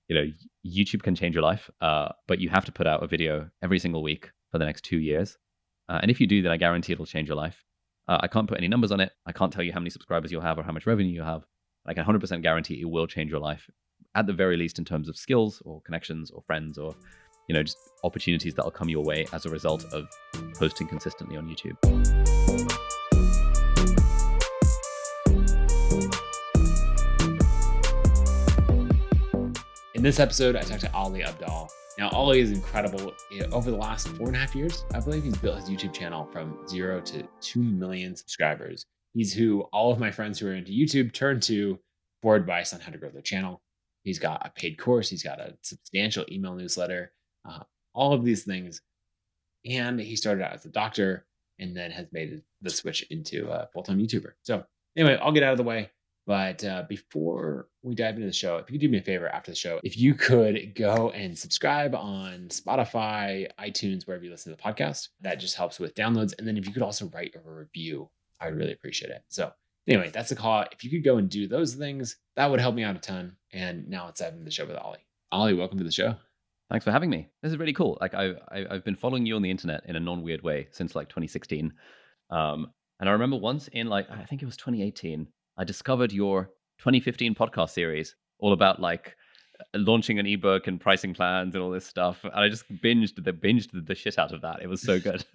YouTube can change your life, but you have to put out a video every single week for the next 2 years. And if you do, then I guarantee it'll change your life. I can't put any numbers on it. I can't tell you how many subscribers you'll have or how much revenue you have. I can 100% guarantee it will change your life, at the very least in terms of skills or connections or friends or just opportunities that'll come your way as a result of posting consistently on YouTube. In this episode, I talked to Ali Abdaal. Now, Ali is incredible. Over the last 4.5 years, I believe he's built his YouTube channel from 0 to 2 million subscribers. He's who all of my friends who are into YouTube turn to for advice on how to grow their channel. He's got a paid course. He's got a substantial email newsletter, all of these things. And he started out as a doctor and then has made the switch into a full-time YouTuber. So anyway, I'll get out of the way. But before we dive into the show, if you could do me a favor after the show, if you could go and subscribe on Spotify, iTunes, wherever you listen to the podcast, that just helps with downloads. And then if you could also write a review, I would really appreciate it. So anyway, that's the call. If you could go and do those things, that would help me out a ton. And now let's dive into the show with Ali. Ali, welcome to the show. Thanks for having me. This is really cool. Like I've been following you on the internet in a non-weird way since like 2016. And I remember once in I think it was 2018, I discovered your 2015 podcast series all about like launching an ebook and pricing plans and all this stuff. And I just binged the shit out of that. It was so good.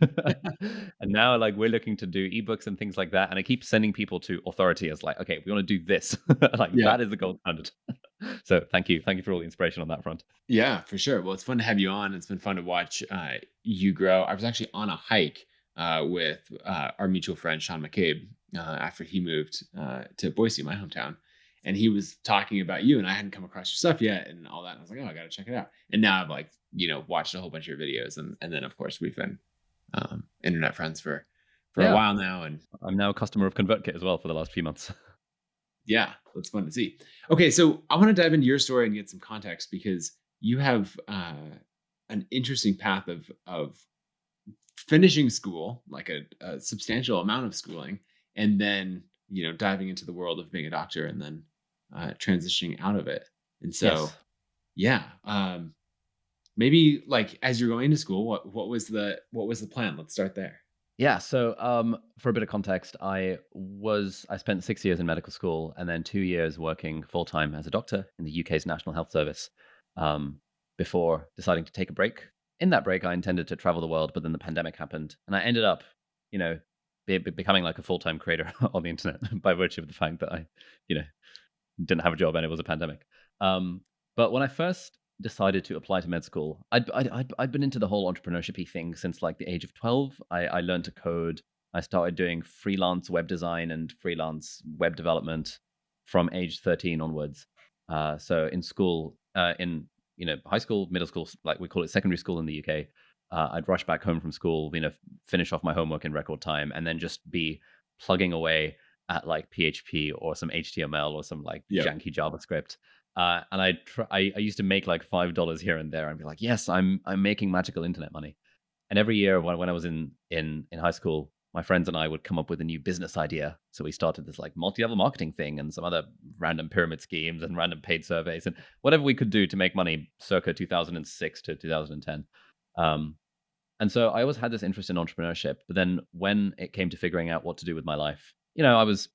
And now like we're looking to do ebooks and things like that. And I keep sending people to authority as like, okay, we want to do this. That is the gold standard. So thank you for all the inspiration on that front. Yeah, for sure. Well, it's fun to have you on. It's been fun to watch you grow. I was actually on a hike with our mutual friend, Sean McCabe, after he moved to Boise, my hometown. And he was talking about you, and I hadn't come across your stuff yet and all that. And I was like, oh, I got to check it out. And now I've watched a whole bunch of your videos. And then, of course, we've been internet friends for a while now. And I'm now a customer of ConvertKit as well for the last few months. Yeah, that's fun to see. Okay, so I want to dive into your story and get some context because you have an interesting path of finishing school, like a substantial amount of schooling, and then diving into the world of being a doctor and then transitioning out of it. And so, yes. Maybe like as you're going to school, what was the plan? Let's start there. Yeah. So for a bit of context, I spent 6 years in medical school and then 2 years working full time as a doctor in the UK's National Health Service before deciding to take a break. In that break, I intended to travel the world, but then the pandemic happened, and I ended up, becoming like a full time creator on the internet by virtue of the fact that I, didn't have a job and it was a pandemic. But when I first decided to apply to med school, I'd been into the whole entrepreneurship thing since like the age of 12. I learned to code. I started doing freelance web design and freelance web development from age 13 onwards. So in school, in high school, middle school, like we call it secondary school in the UK, I'd rush back home from school, finish off my homework in record time, and then just be plugging away at like PHP or some HTML or some like janky JavaScript. And I used to make like $5 here and there and be like, yes, I'm making magical internet money. And every year when I was in high school, my friends and I would come up with a new business idea. So we started this like multi-level marketing thing and some other random pyramid schemes and random paid surveys and whatever we could do to make money circa 2006 to 2010. And so I always had this interest in entrepreneurship. But then when it came to figuring out what to do with my life, I was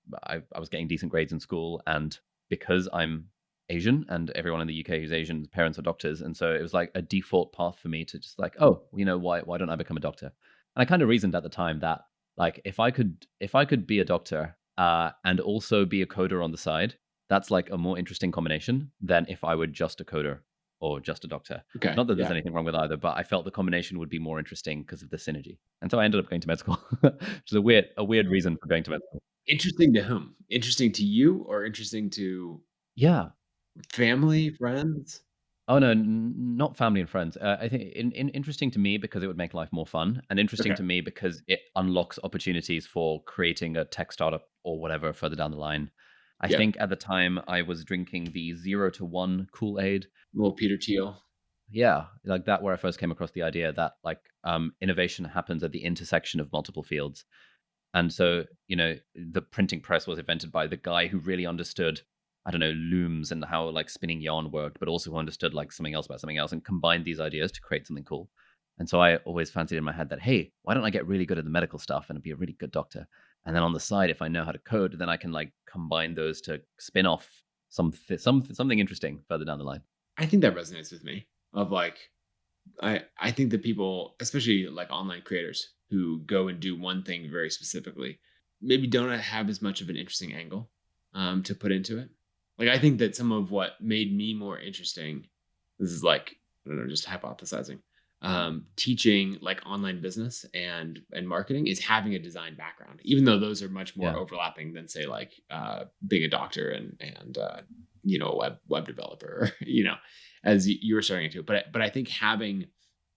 getting decent grades in school, and because I'm Asian and everyone in the UK who's Asian, parents are doctors, and so it was like a default path for me to just like, why don't I become a doctor? And I kind of reasoned at the time that like if I could be a doctor and also be a coder on the side, that's like a more interesting combination than if I were just a coder or just a doctor. Okay. Not that there's anything wrong with either, but I felt the combination would be more interesting because of the synergy. And so I ended up going to med school, which is a weird reason for going to med school. Interesting to whom? Interesting to you or interesting to family, friends? Oh no, not family and friends. I think interesting to me because it would make life more fun, and interesting to me because it unlocks opportunities for creating a tech startup or whatever further down the line. I think at the time I was drinking the 0 to 1 Kool-Aid. Little Peter Thiel. Yeah, like that, where I first came across the idea that like innovation happens at the intersection of multiple fields. And so, the printing press was invented by the guy who really understood I don't know, looms and how like spinning yarn worked, but also who understood like something else about something else and combined these ideas to create something cool. And so I always fancied in my head that, hey, why don't I get really good at the medical stuff and be a really good doctor? And then on the side, if I know how to code, then I can like combine those to spin off something interesting further down the line. I think that resonates with me. Of like, I think that people, especially like online creators who go and do one thing very specifically, maybe don't have as much of an interesting angle to put into it. Like I think that some of what made me more interesting, this is like I don't know, just hypothesizing, teaching like online business and marketing is having a design background, even though those are much more Yeah. overlapping than say like being a doctor and you know a web developer, you know, as you were starting to. But I think having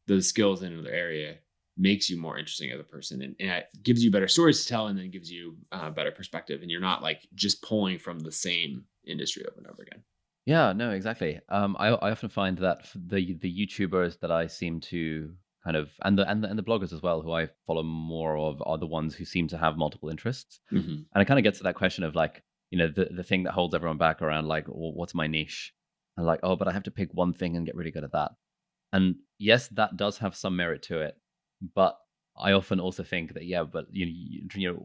those skills in another area makes you more interesting as a person and it gives you better stories to tell and then gives you better perspective and you're not like just pulling from the same industry over and over again. Yeah, no, exactly. I often find that the YouTubers that I seem to kind of and the bloggers as well, who I follow more of, are the ones who seem to have multiple interests. Hmm. And it kind of gets to that question of like, the thing that holds everyone back around like, well, what's my niche? And like, oh, but I have to pick one thing and get really good at that. And yes, that does have some merit to it, but I often also think that yeah, but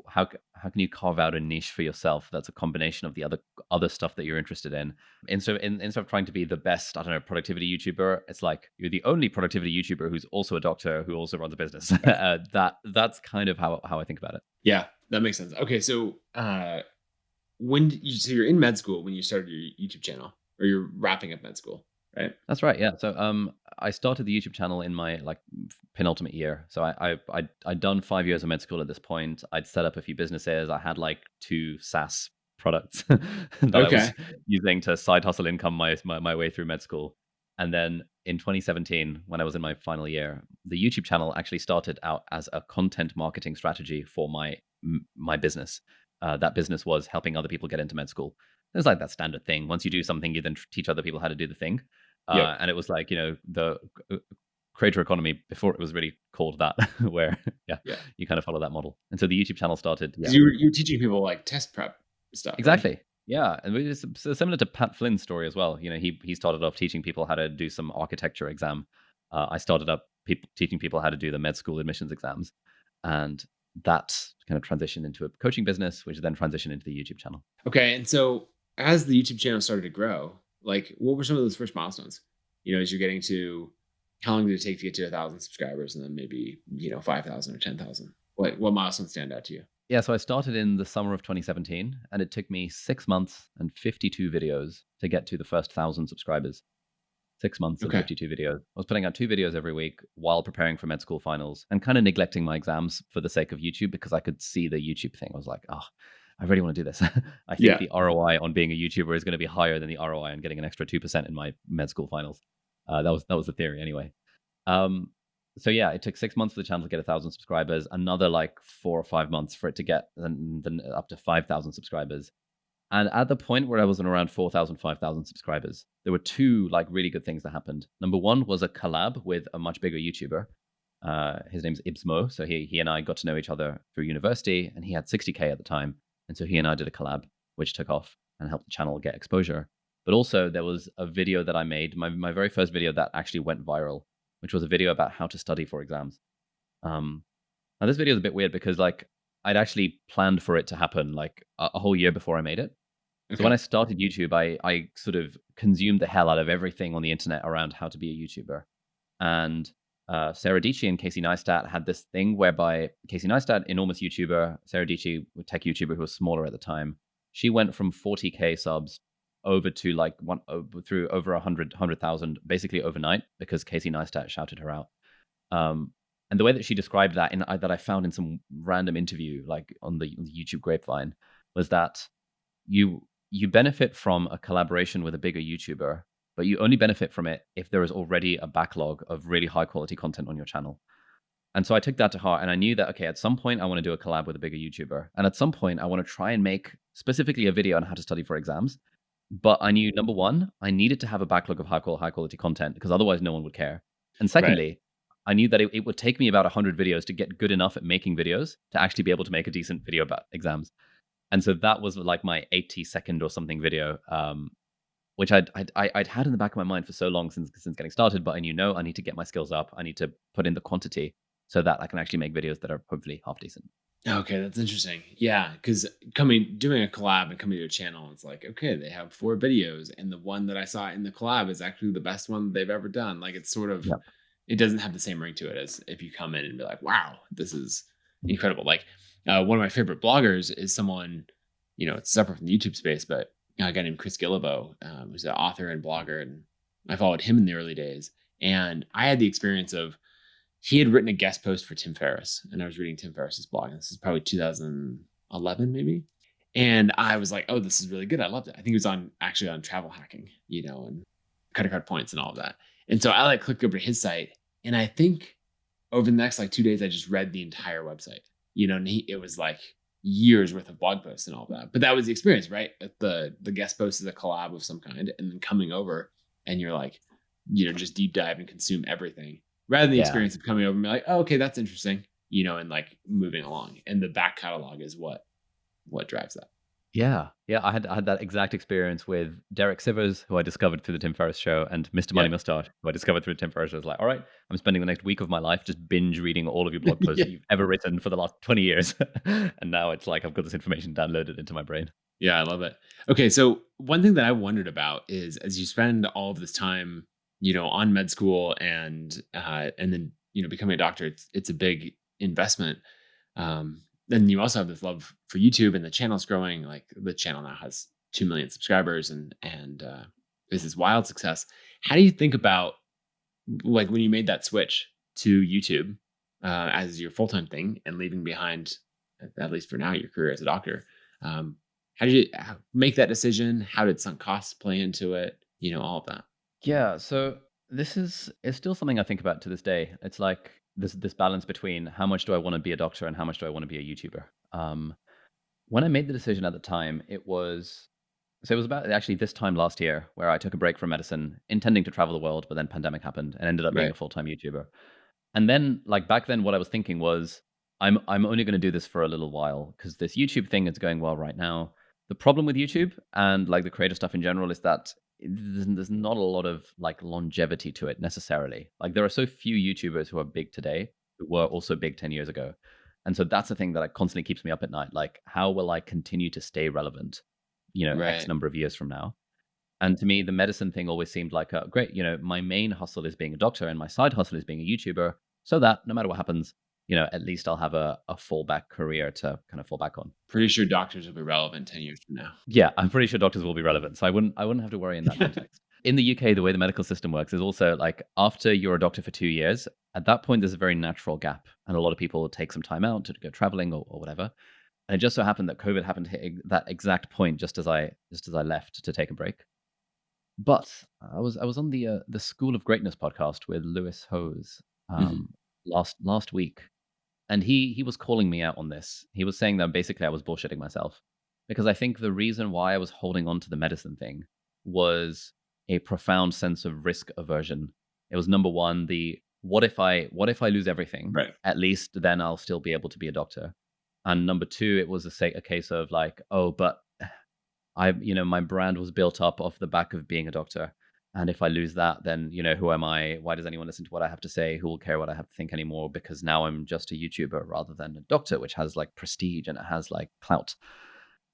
how can you carve out a niche for yourself that's a combination of the other stuff that you're interested in? And so instead of trying to be the best, I don't know, productivity YouTuber, it's like you're the only productivity YouTuber who's also a doctor who also runs a business. That's kind of how I think about it. Yeah, that makes sense. Okay, so when did you, so you're in med school when you started your YouTube channel or you're wrapping up med school, right? That's right. Yeah. So I started the YouTube channel in my like penultimate year. So I'd done 5 years of med school at this point. I'd set up a few businesses. I had like two SaaS products that I Okay. was using to side hustle income my way through med school. And then in 2017, when I was in my final year, the YouTube channel actually started out as a content marketing strategy for my business. That business was helping other people get into med school. It was like that standard thing. Once you do something, you then teach other people how to do the thing. Yep. And it was like, the creator economy before it was really called that, where, yeah, Yeah. you kind of follow that model. And so the YouTube channel started, yeah. 'Cause you were teaching people like test prep stuff, right? Exactly. Yeah, and it's so similar to Pat Flynn's story as well. He started off teaching people how to do some architecture exam. I started up teaching people how to do the med school admissions exams, and that kind of transitioned into a coaching business, which then transitioned into the YouTube channel. Okay, and so as the YouTube channel started to grow, like what were some of those first milestones? You know, as you're getting to how long did it take to get to 1,000 subscribers and then maybe, you know, 5,000 or 10,000? What milestones stand out to you? Yeah, so I started in the summer of 2017, and it took me 6 months and 52 videos to get to the first 1,000 subscribers. 6 months and Okay. 52 videos. I was putting out 2 videos every week while preparing for med school finals and kind of neglecting my exams for the sake of YouTube because I could see the YouTube thing. I was like, oh, I really want to do this. I think Yeah. the ROI on being a YouTuber is going to be higher than the ROI on getting an extra 2% in my med school finals. That was the theory anyway. Um, so yeah, it took 6 months for the channel to get 1,000 subscribers, another like 4 or 5 months for it to get then up to 5,000 subscribers. And at the point where I was on around 4,000, 5,000 subscribers, there were two like really good things that happened. Number one was a collab with a much bigger YouTuber. His name's Ibsmo. So he and I got to know each other through university, and he had 60K at the time. And so he and I did a collab, which took off and helped the channel get exposure. But also there was a video that I made, my very first video that actually went viral, which was a video about how to study for exams. Um, Now this video is a bit weird because like I'd actually planned for it to happen like a whole year before I made it. So when Okay. I started YouTube, I sort of consumed the hell out of everything on the internet around how to be a YouTuber. And Sarah Dici and Casey Neistat had this thing whereby Casey Neistat, enormous YouTuber, Sarah Dici, a tech YouTuber who was smaller at the time, she went from 40K subs over to like through over 100,000 basically overnight because Casey Neistat shouted her out. Um, and the way that she described that that I found in some random interview, like on the YouTube grapevine, was that you benefit from a collaboration with a bigger YouTuber, but you only benefit from it if there is already a backlog of really high quality content on your channel. And so I took that to heart and I knew that, okay, at some point I want to do a collab with a bigger YouTuber. And at some point I want to try and make specifically a video on how to study for exams. But I knew number one, I needed to have a backlog of high quality content because otherwise no one would care. And Right. secondly, I knew that it would take me about 100 videos to get good enough at making videos to actually be able to make a decent video about exams. And so that was like my 80-second or something video, which I'd had in the back of my mind for so long since getting started, but I knew, no, I need to get my skills up. I need to put in the quantity so that I can actually make videos that are hopefully half decent. Okay, that's interesting. Yeah, because coming doing a collab and coming to a channel, it's like, okay, they have 4 videos, and the one that I saw in the collab is actually the best one they've ever done. Like, it's sort of Yeah. it doesn't have the same ring to it as if you come in and be like, "Wow, this is incredible." Like, one of my favorite bloggers is someone, it's separate from the YouTube space, but a guy named Chris Guillebeau, who's an author and blogger, and I followed him in the early days, and I had the experience of he had written a guest post for Tim Ferriss, and I was reading Tim Ferriss's blog, and this is probably 2011 maybe, and I was like, "Oh, this is really good. I loved it." I think it was actually on travel hacking, and credit card points and all of that. And so I like clicked over to his site, and I think over the next like 2 days, I just read the entire website. And it was like years worth of blog posts and all that. But that was the experience, right? The guest post is a collab of some kind, and then coming over and you're like, just deep dive and consume everything, rather than the Yeah. experience of coming over and be like, oh, okay, that's interesting, and like moving along. And the back catalog is what drives that. Yeah. Yeah. I had that exact experience with Derek Sivers, who I discovered through the Tim Ferriss show, and Mr. Money Yep. Mustache, who I discovered through the Tim Ferriss show. I was like, all right, I'm spending the next week of my life just binge reading all of your blog posts Yeah. that you've ever written for the last 20 years. And now it's like I've got this information downloaded into my brain. Yeah, I love it. Okay, so one thing that I wondered about is as you spend all of this time, on med school and then becoming a doctor, it's a big investment. Then you also have this love for YouTube and the channel's growing. Like the channel now has 2 million subscribers and this is wild success. How do you think about like when you made that switch to YouTube as your full time thing and leaving behind, at least for now, your career as a doctor? Um, how did you make that decision? How did sunk costs play into it? All of that. Yeah, so this is still something I think about to this day. It's like this balance between how much do I want to be a doctor and how much do I want to be a YouTuber. When I made the decision at the time, it was about actually this time last year where I took a break from medicine, intending to travel the world, but then pandemic happened and ended up being Right. a full-time YouTuber. And then, like back then, what I was thinking was, I'm only going to do this for a little while because this YouTube thing is going well right now. The problem with YouTube and like the creator stuff in general is that there's not a lot of like longevity to it necessarily. Like there are so few YouTubers who are big today who were also big 10 years ago. And so that's the thing that constantly keeps me up at night. Like, how will I continue to stay relevant, X Right. number of years from now? And to me, the medicine thing always seemed like a great, my main hustle is being a doctor and my side hustle is being a YouTuber so that no matter what happens, at least I'll have a fallback career to kind of fall back on. Pretty sure doctors will be relevant 10 years from now. Yeah, I'm pretty sure doctors will be relevant. So I wouldn't have to worry in that context. In the UK, the way the medical system works is also like after you're a doctor for 2 years, at that point, there's a very natural gap. And a lot of people take some time out to go traveling or whatever. And it just so happened that COVID happened to hit that exact point just as I left to take a break. But I was on the School of Greatness podcast with Lewis Hose Mhm. last week, and he was calling me out on this. He was saying that basically I was bullshitting myself because I think the reason why I was holding on to the medicine thing was a profound sense of risk aversion. It was number one, the what if I lose everything? Right. At least then I'll still be able to be a doctor. And number two, it was a case of like, oh, but my brand was built up off the back of being a doctor. And if I lose that, then, who am I? Why does anyone listen to what I have to say? Who will care what I have to think anymore? Because now I'm just a YouTuber rather than a doctor, which has like prestige and it has like clout.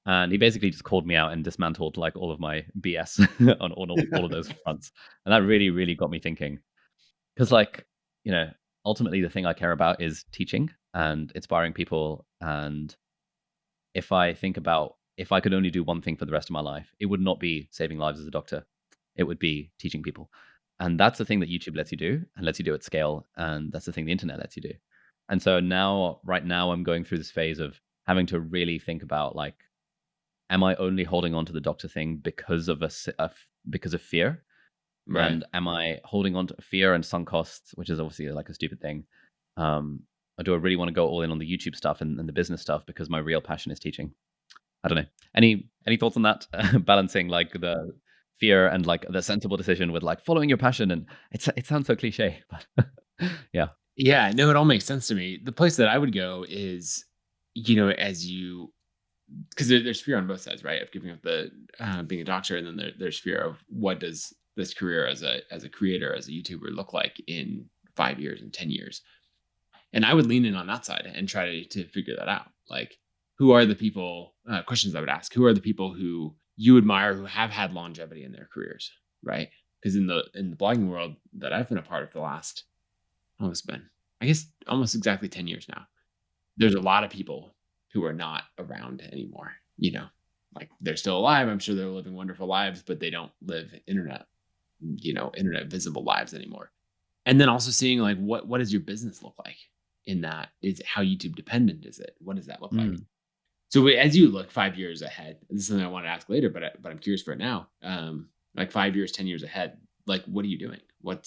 And he basically just called me out and dismantled like all of my BS on all of those fronts. And that really, really got me thinking. Because like, you know, ultimately the thing I care about is teaching and inspiring people. And if I could only do one thing for the rest of my life, it would not be saving lives as a doctor. It would be teaching people. And that's the thing that YouTube lets you do and lets you do at scale. And that's the thing the internet lets you do. And so right now, I'm going through this phase of having to really think about like, am I only holding on to the doctor thing because of because of fear? Right. And am I holding on to fear and sunk costs, which is obviously like a stupid thing? Or do I really want to go all in on the YouTube stuff and the business stuff because my real passion is teaching? I don't know. Any thoughts on that? Balancing like the fear and like the sensible decision with like following your passion, and it sounds so cliche, but yeah. Yeah, no, it all makes sense to me. The place that I would go is, as you because there's fear on both sides, right? Of giving up the being a doctor, and then there's fear of what does this career as a creator, as a YouTuber, look like in 5 years and 10 years. And I would lean in on that side and try to figure that out. Like, who are the people? Questions I would ask: who are the people who you admire who have had longevity in their careers, right? Because in the blogging world that I've been a part of the last, oh, it's been, I guess, almost exactly 10 years now. There's a lot of people who are not around anymore. Like they're still alive. I'm sure they're living wonderful lives, but they don't live internet visible lives anymore. And then also seeing like what does your business look like in that? Is it how YouTube dependent is it? What does that look like? Mm. So as you look 5 years ahead, this is something I want to ask later, but I'm curious for it now. Like 5 years, 10 years ahead, like what are you doing? What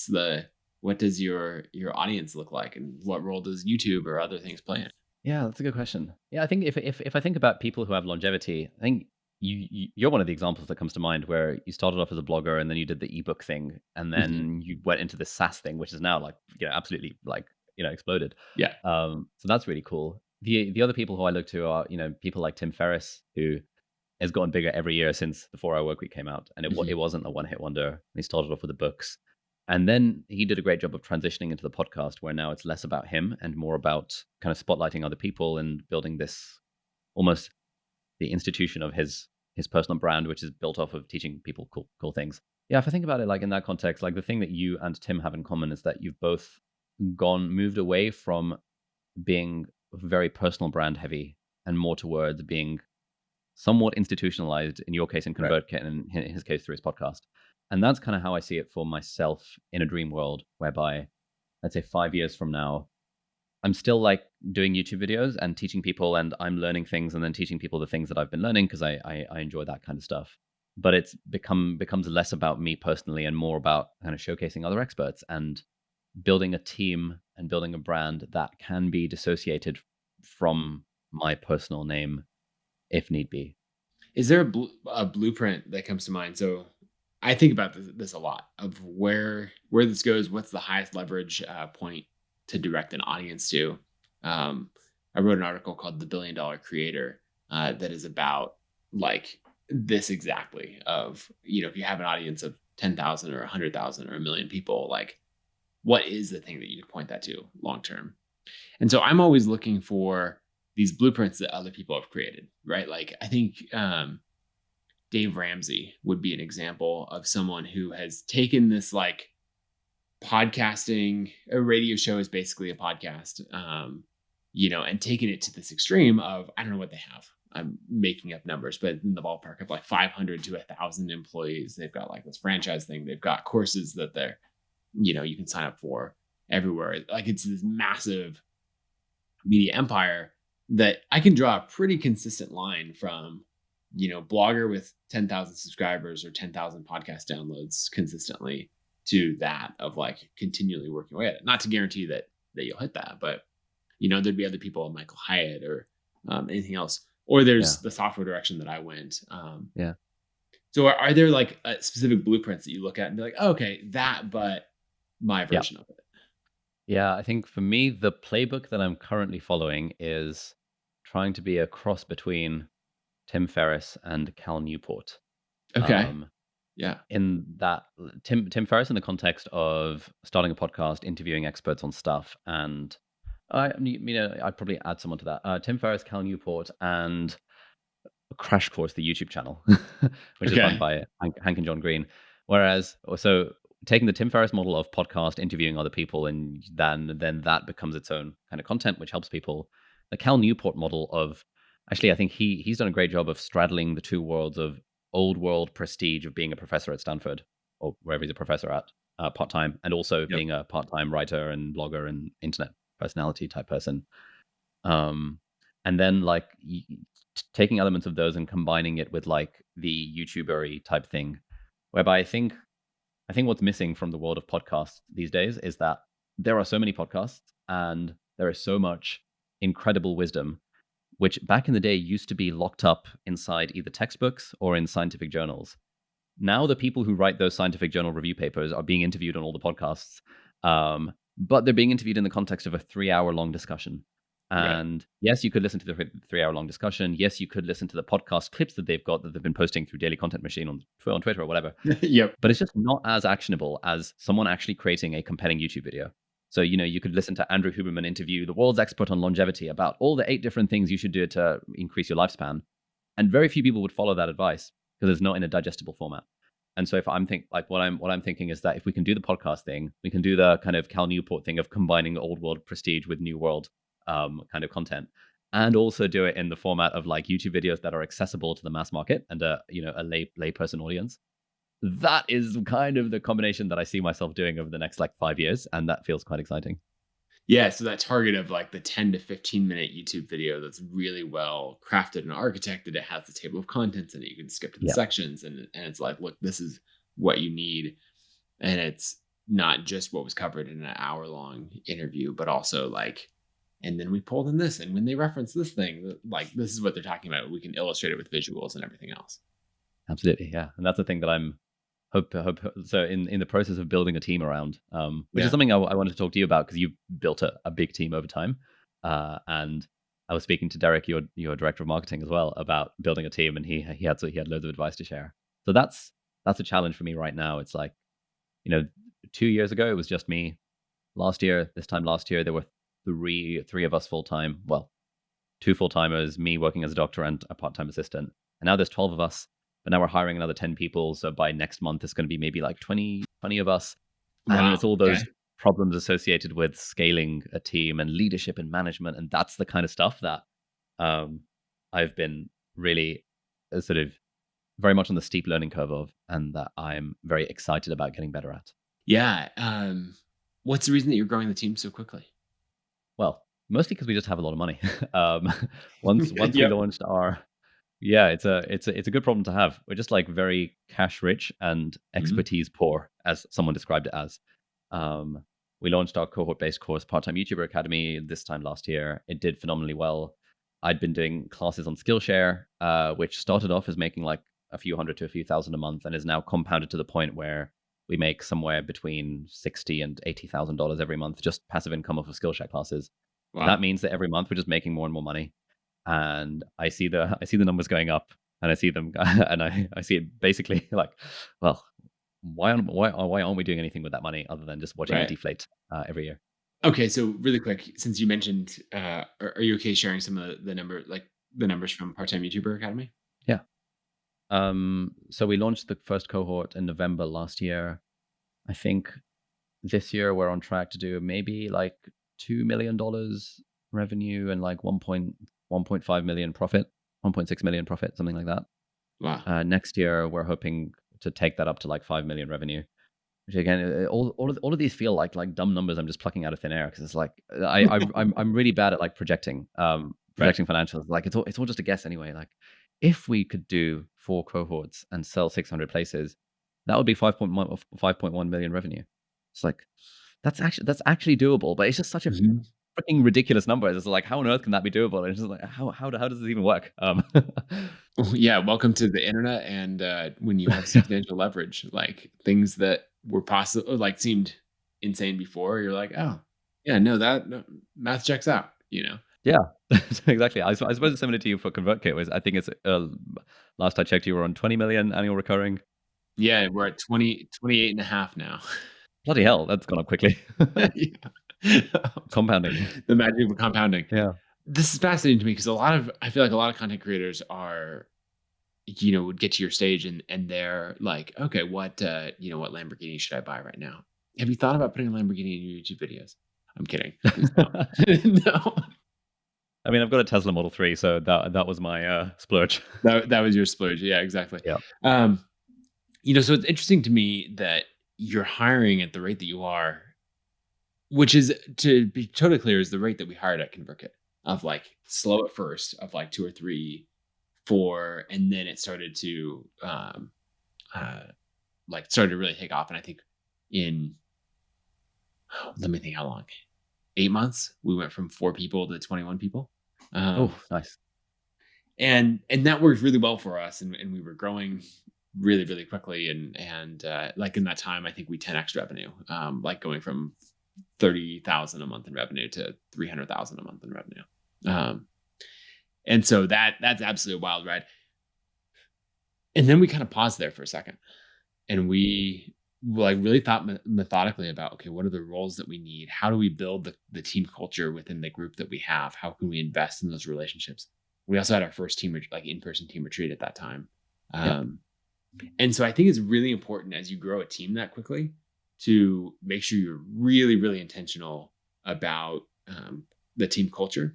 does your audience look like, and what role does YouTube or other things play in it? Yeah, that's a good question. Yeah, I think if I think about people who have longevity, I think you're one of the examples that comes to mind where you started off as a blogger and then you did the ebook thing and Mhm. then you went into the SaaS thing, which is now like absolutely like exploded. Yeah. So that's really cool. The other people who I look to are people like Tim Ferriss, who has gotten bigger every year since the 4 Hour Workweek came out, and it Mhm. wasn't a one hit wonder. He started off with the books, and then he did a great job of transitioning into the podcast, where now it's less about him and more about kind of spotlighting other people and building this almost the institution of his personal brand, which is built off of teaching people cool things. Yeah, if I think about it like in that context, like the thing that you and Tim have in common is that you've both moved away from being very personal brand heavy and more towards being somewhat institutionalized in your case, in Right. ConvertKit, and in his case through his podcast. And that's kind of how I see it for myself in a dream world, whereby let's say 5 years from now, I'm still like doing YouTube videos and teaching people, and I'm learning things and then teaching people the things that I've been learning because I enjoy that kind of stuff. But it's becomes less about me personally and more about kind of showcasing other experts and building a team and building a brand that can be dissociated from my personal name if need be. Is there a blueprint that comes to mind? So I think about this a lot of where this goes. What's the highest leverage point to direct an audience to? Um, I wrote an article called "The $1 Billion Creator" that is about like this exactly. Of if you have an audience of 10,000 or 100,000 or 1 million people, like what is the thing that you point that to long term? And so I'm always looking for these blueprints that other people have created, right? Like I think Dave Ramsey would be an example of someone who has taken this like podcasting, a radio show is basically a podcast, and taken it to this extreme of, I don't know what they have. I'm making up numbers, but in the ballpark of like 500 to 1,000 employees. They've got like this franchise thing. They've got courses that you can sign up for everywhere. Like it's this massive media empire that I can draw a pretty consistent line from, blogger with 10,000 subscribers or 10,000 podcast downloads consistently to that of like continually working away at it. Not to guarantee that you'll hit that, but there'd be other people, Michael Hyatt or anything else. Or Yeah. there's the software direction that I went. Yeah. So are there like specific blueprints that you look at and be like, oh, okay, that, but my Yeah. version of it? Yeah. I think for me, the playbook that I'm currently following is trying to be a cross between Tim Ferriss and Cal Newport. Okay. Um, Yeah. in that Tim Ferriss in the context of starting a podcast, interviewing experts on stuff, and I'd probably add someone to that. Tim Ferriss, Cal Newport, and Crash Course, the YouTube channel, which is run Okay. by Hank and John Green. Whereas, also taking the Tim Ferriss model of podcast, interviewing other people, and then that becomes its own kind of content, which helps people. The Cal Newport model of actually, I think he's done a great job of straddling the two worlds of old world prestige of being a professor at Stanford or wherever he's a professor at part time, and also Yep. being a part time writer and blogger and internet personality type person. Um, and then like taking elements of those and combining it with like the YouTubery type thing, whereby I think what's missing from the world of podcasts these days is that there are so many podcasts and there is so much incredible wisdom, which back in the day used to be locked up inside either textbooks or in scientific journals. Now the people who write those scientific journal review papers are being interviewed on all the podcasts, but they're being interviewed in the context of a 3 hour long discussion. Right. And yes, you could listen to the 3 hour long discussion. Yes, you could listen to the podcast clips that they've got that they've been posting through Daily Content Machine on Twitter or whatever. Yep. But it's just not as actionable as someone actually creating a compelling YouTube video. So, you could listen to Andrew Huberman interview the world's expert on longevity about all the 8 different things you should do to increase your lifespan. And very few people would follow that advice because it's not in a digestible format. And so if I'm think like what I'm thinking is that if we can do the podcast thing, we can do the kind of Cal Newport thing of combining old world prestige with new world kind of content, and also do it in the format of like YouTube videos that are accessible to the mass market and a layperson audience. That is kind of the combination that I see myself doing over the next like 5 years, and that feels quite exciting. Yeah, so that target of like the 10 to 15-minute YouTube video that's really well crafted and architected, it has the table of contents and you can skip to the Yeah, sections and it's like, look, this is what you need. And it's not just what was covered in an hour-long interview, but also like, and then we pulled in this, and when they reference this thing, like this is what they're talking about. We can illustrate it with visuals and everything else. absolutely. Yeah, and that's the thing that I'm hope. So in the process of building a team around, which is Yeah. something I wanted to talk to you about because you've built a big team over time, and I was speaking to Derek, your director of marketing as well, about building a team, and he had loads of advice to share. So that's a challenge for me right now. It's like, you know, 2 years ago it was just me. This time last year there were three of us full time. Well, two full timers, me working as a doctor and a part time assistant. And now there's 12 of us, but now we're hiring another 10 people. So by next month, it's going to be maybe like 20 of us. And Wow. it's all Okay. those problems associated with scaling a team and leadership and management. And that's the kind of stuff that um, I've been really sort of very much on the steep learning curve of, and that I'm very excited about getting better at. Yeah. What's the reason that you're growing the team so quickly? Well, mostly because we just have a lot of money. um, once we Yep. launched our Yeah, it's a good problem to have. We're just like very cash rich and Mhm. expertise poor, as someone described it as. Um, we launched our cohort based course, Part Time YouTuber Academy, this time last year. It did phenomenally well. I'd been doing classes on Skillshare, which started off as making like a few hundred to a few thousand a month, and is now compounded to the point where we make somewhere between $60,000 and $80,000 every month, just passive income off of Skillshare classes. That Wow. means that every month we're just making more and more money, and I see the numbers going up, and I see them, and I see it basically like, well, why aren't we doing anything with that money other than just watching it Right. deflate every year? Okay, so really quick, since you mentioned, are you okay sharing some of the numbers from Part Time YouTuber Academy? Yeah. So we launched the first cohort in November last year. I think this year we're on track to do maybe like $2 million revenue and like 1.5 million profit, 1.6 million profit, something like that. Wow. Next year we're hoping to take that up to like 5 million revenue. Which again, all of these feel like dumb numbers I'm just plucking out of thin air because it's like I'm really bad at like Right. projecting financials. Like it's all just a guess anyway. Like if we could do 4 cohorts and sell 600 places, that would be 5.1 million revenue. It's like that's actually doable, but it's just such a Mhm. freaking ridiculous number. It's like how on earth can that be doable? And it's just like how does this even work? Yeah, welcome to the internet, and when you have Yeah. substantial leverage, like things that were possible, like seemed insane before, you're like, oh, yeah, no, that no, math checks out. Yeah, exactly. I suppose it's similar to you for ConvertKit. Was I think it's last I checked, you were on 20 million annual recurring. Yeah, we're at 28 and a half now. Bloody hell, that's gone up quickly. Yeah. Compounding. The magic of compounding. Yeah. This is fascinating to me because I feel like a lot of content creators are, would get to your stage and they're like, okay, what Lamborghini should I buy right now? Have you thought about putting a Lamborghini in your YouTube videos? I'm kidding. Please don't. No. I mean, I've got a Tesla Model 3, so that was my splurge. That was your splurge. Yeah, exactly. Yeah. Um, so it's interesting to me that you're hiring at the rate that you are, which is, to be totally clear, is the rate that we hired at ConvertKit, of like slow at first, of like 2 or 3, 4, and then it started to uh started to really take off. And I think in, let me think how long, 8 months, we went from 4 people to 21 people. Oh, Um nice. and that worked really well for us, and we were growing really, really quickly, and like in that time, I think we 10x revenue, like going from 30,000 a month in revenue to 300,000 a month in revenue. Um, and so that's absolutely a wild ride. And then we kind of paused there for a second, and we like really thought methodically about, okay, what are the roles that we need? How do we build the team culture within the group that we have? How can we invest in those relationships? We also had our first like in-person team retreat at that time. Yeah. Um, and so I think it's really important as you grow a team that quickly to make sure you're really, really intentional about the team culture,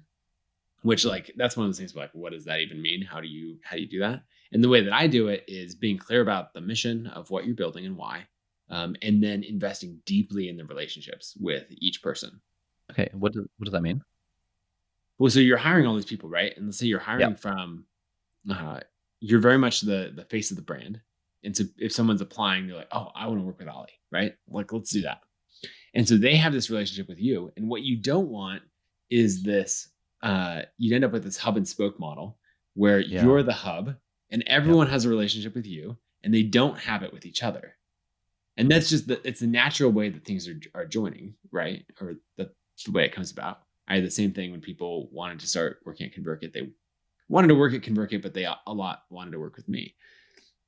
which like that's one of those things where, like, what does that even mean? How do you do that? And the way that I do it is being clear about the mission of what you're building and why, and then investing deeply in the relationships with each person. Okay. What does that mean? Well, so you're hiring all these people, right? And let's say you're Yeah. hiring from, uh, you're very much the face of the brand. And so if someone's applying, they're like, oh, I want to work with Ollie, right? Like, let's do that. And so they have this relationship with you. And what you don't want is this, you'd end up with this hub and spoke model where Yeah. you're the hub and Yeah. everyone has a relationship with you and they don't have it with each other. And that's just it's the natural way that things are joining, right? Or that's the way it comes about. I had the same thing when people wanted to start working at ConvertKit. They wanted to work at ConvertKit, but they a lot wanted to work with me.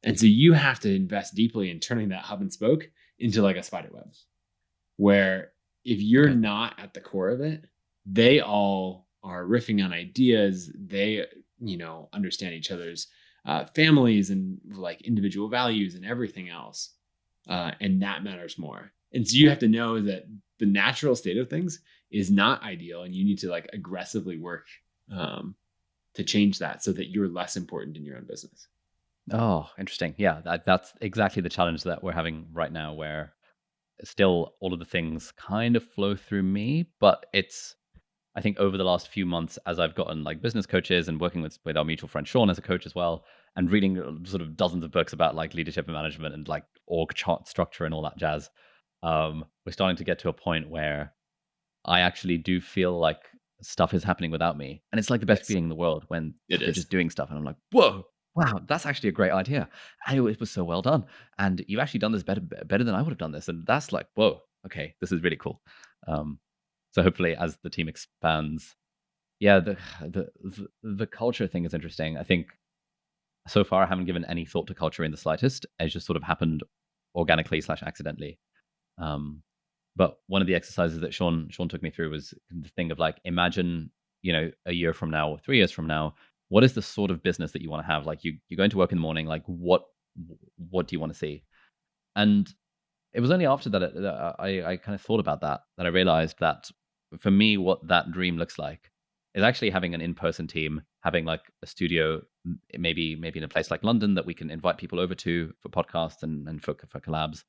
And so you have to invest deeply in turning that hub and spoke into like a spider web, where if you're Okay. not at the core of it, they all are riffing on ideas. They, understand each other's families and like individual values and everything else. And that matters more. And so you have to know that the natural state of things is not ideal, and you need to like aggressively work to change that so that you're less important in your own business. Oh, interesting. Yeah, that's exactly the challenge that we're having right now, where still all of the things kind of flow through me, but it's I think over the last few months, as I've gotten like business coaches and working with our mutual friend Sean as a coach as well, and reading sort of dozens of books about like leadership and management and like org chart structure and all that jazz, we're starting to get to a point where I actually do feel like stuff is happening without me. And it's like the best Yes, feeling in the world when it they're is. just doing stuff and I'm like, whoa, wow, that's actually a great idea. And it was so well done. And you've actually done this better than I would have done this. And that's like, whoa, okay, this is really cool. Um, so hopefully as the team expands, yeah, the culture thing is interesting. I think so far I haven't given any thought to culture in the slightest. It's just sort of happened organically slash accidentally. Um, but one of the exercises that Sean took me through was the thing of like, imagine, a year from now or 3 years from now, what is the sort of business that you want to have? Like you're going to work in the morning, like what do you want to see? And it was only after that I kind of thought about that I realized that for me, what that dream looks like is actually having an in-person team, having like a studio, maybe in a place like London that we can invite people over to for podcasts and for collabs,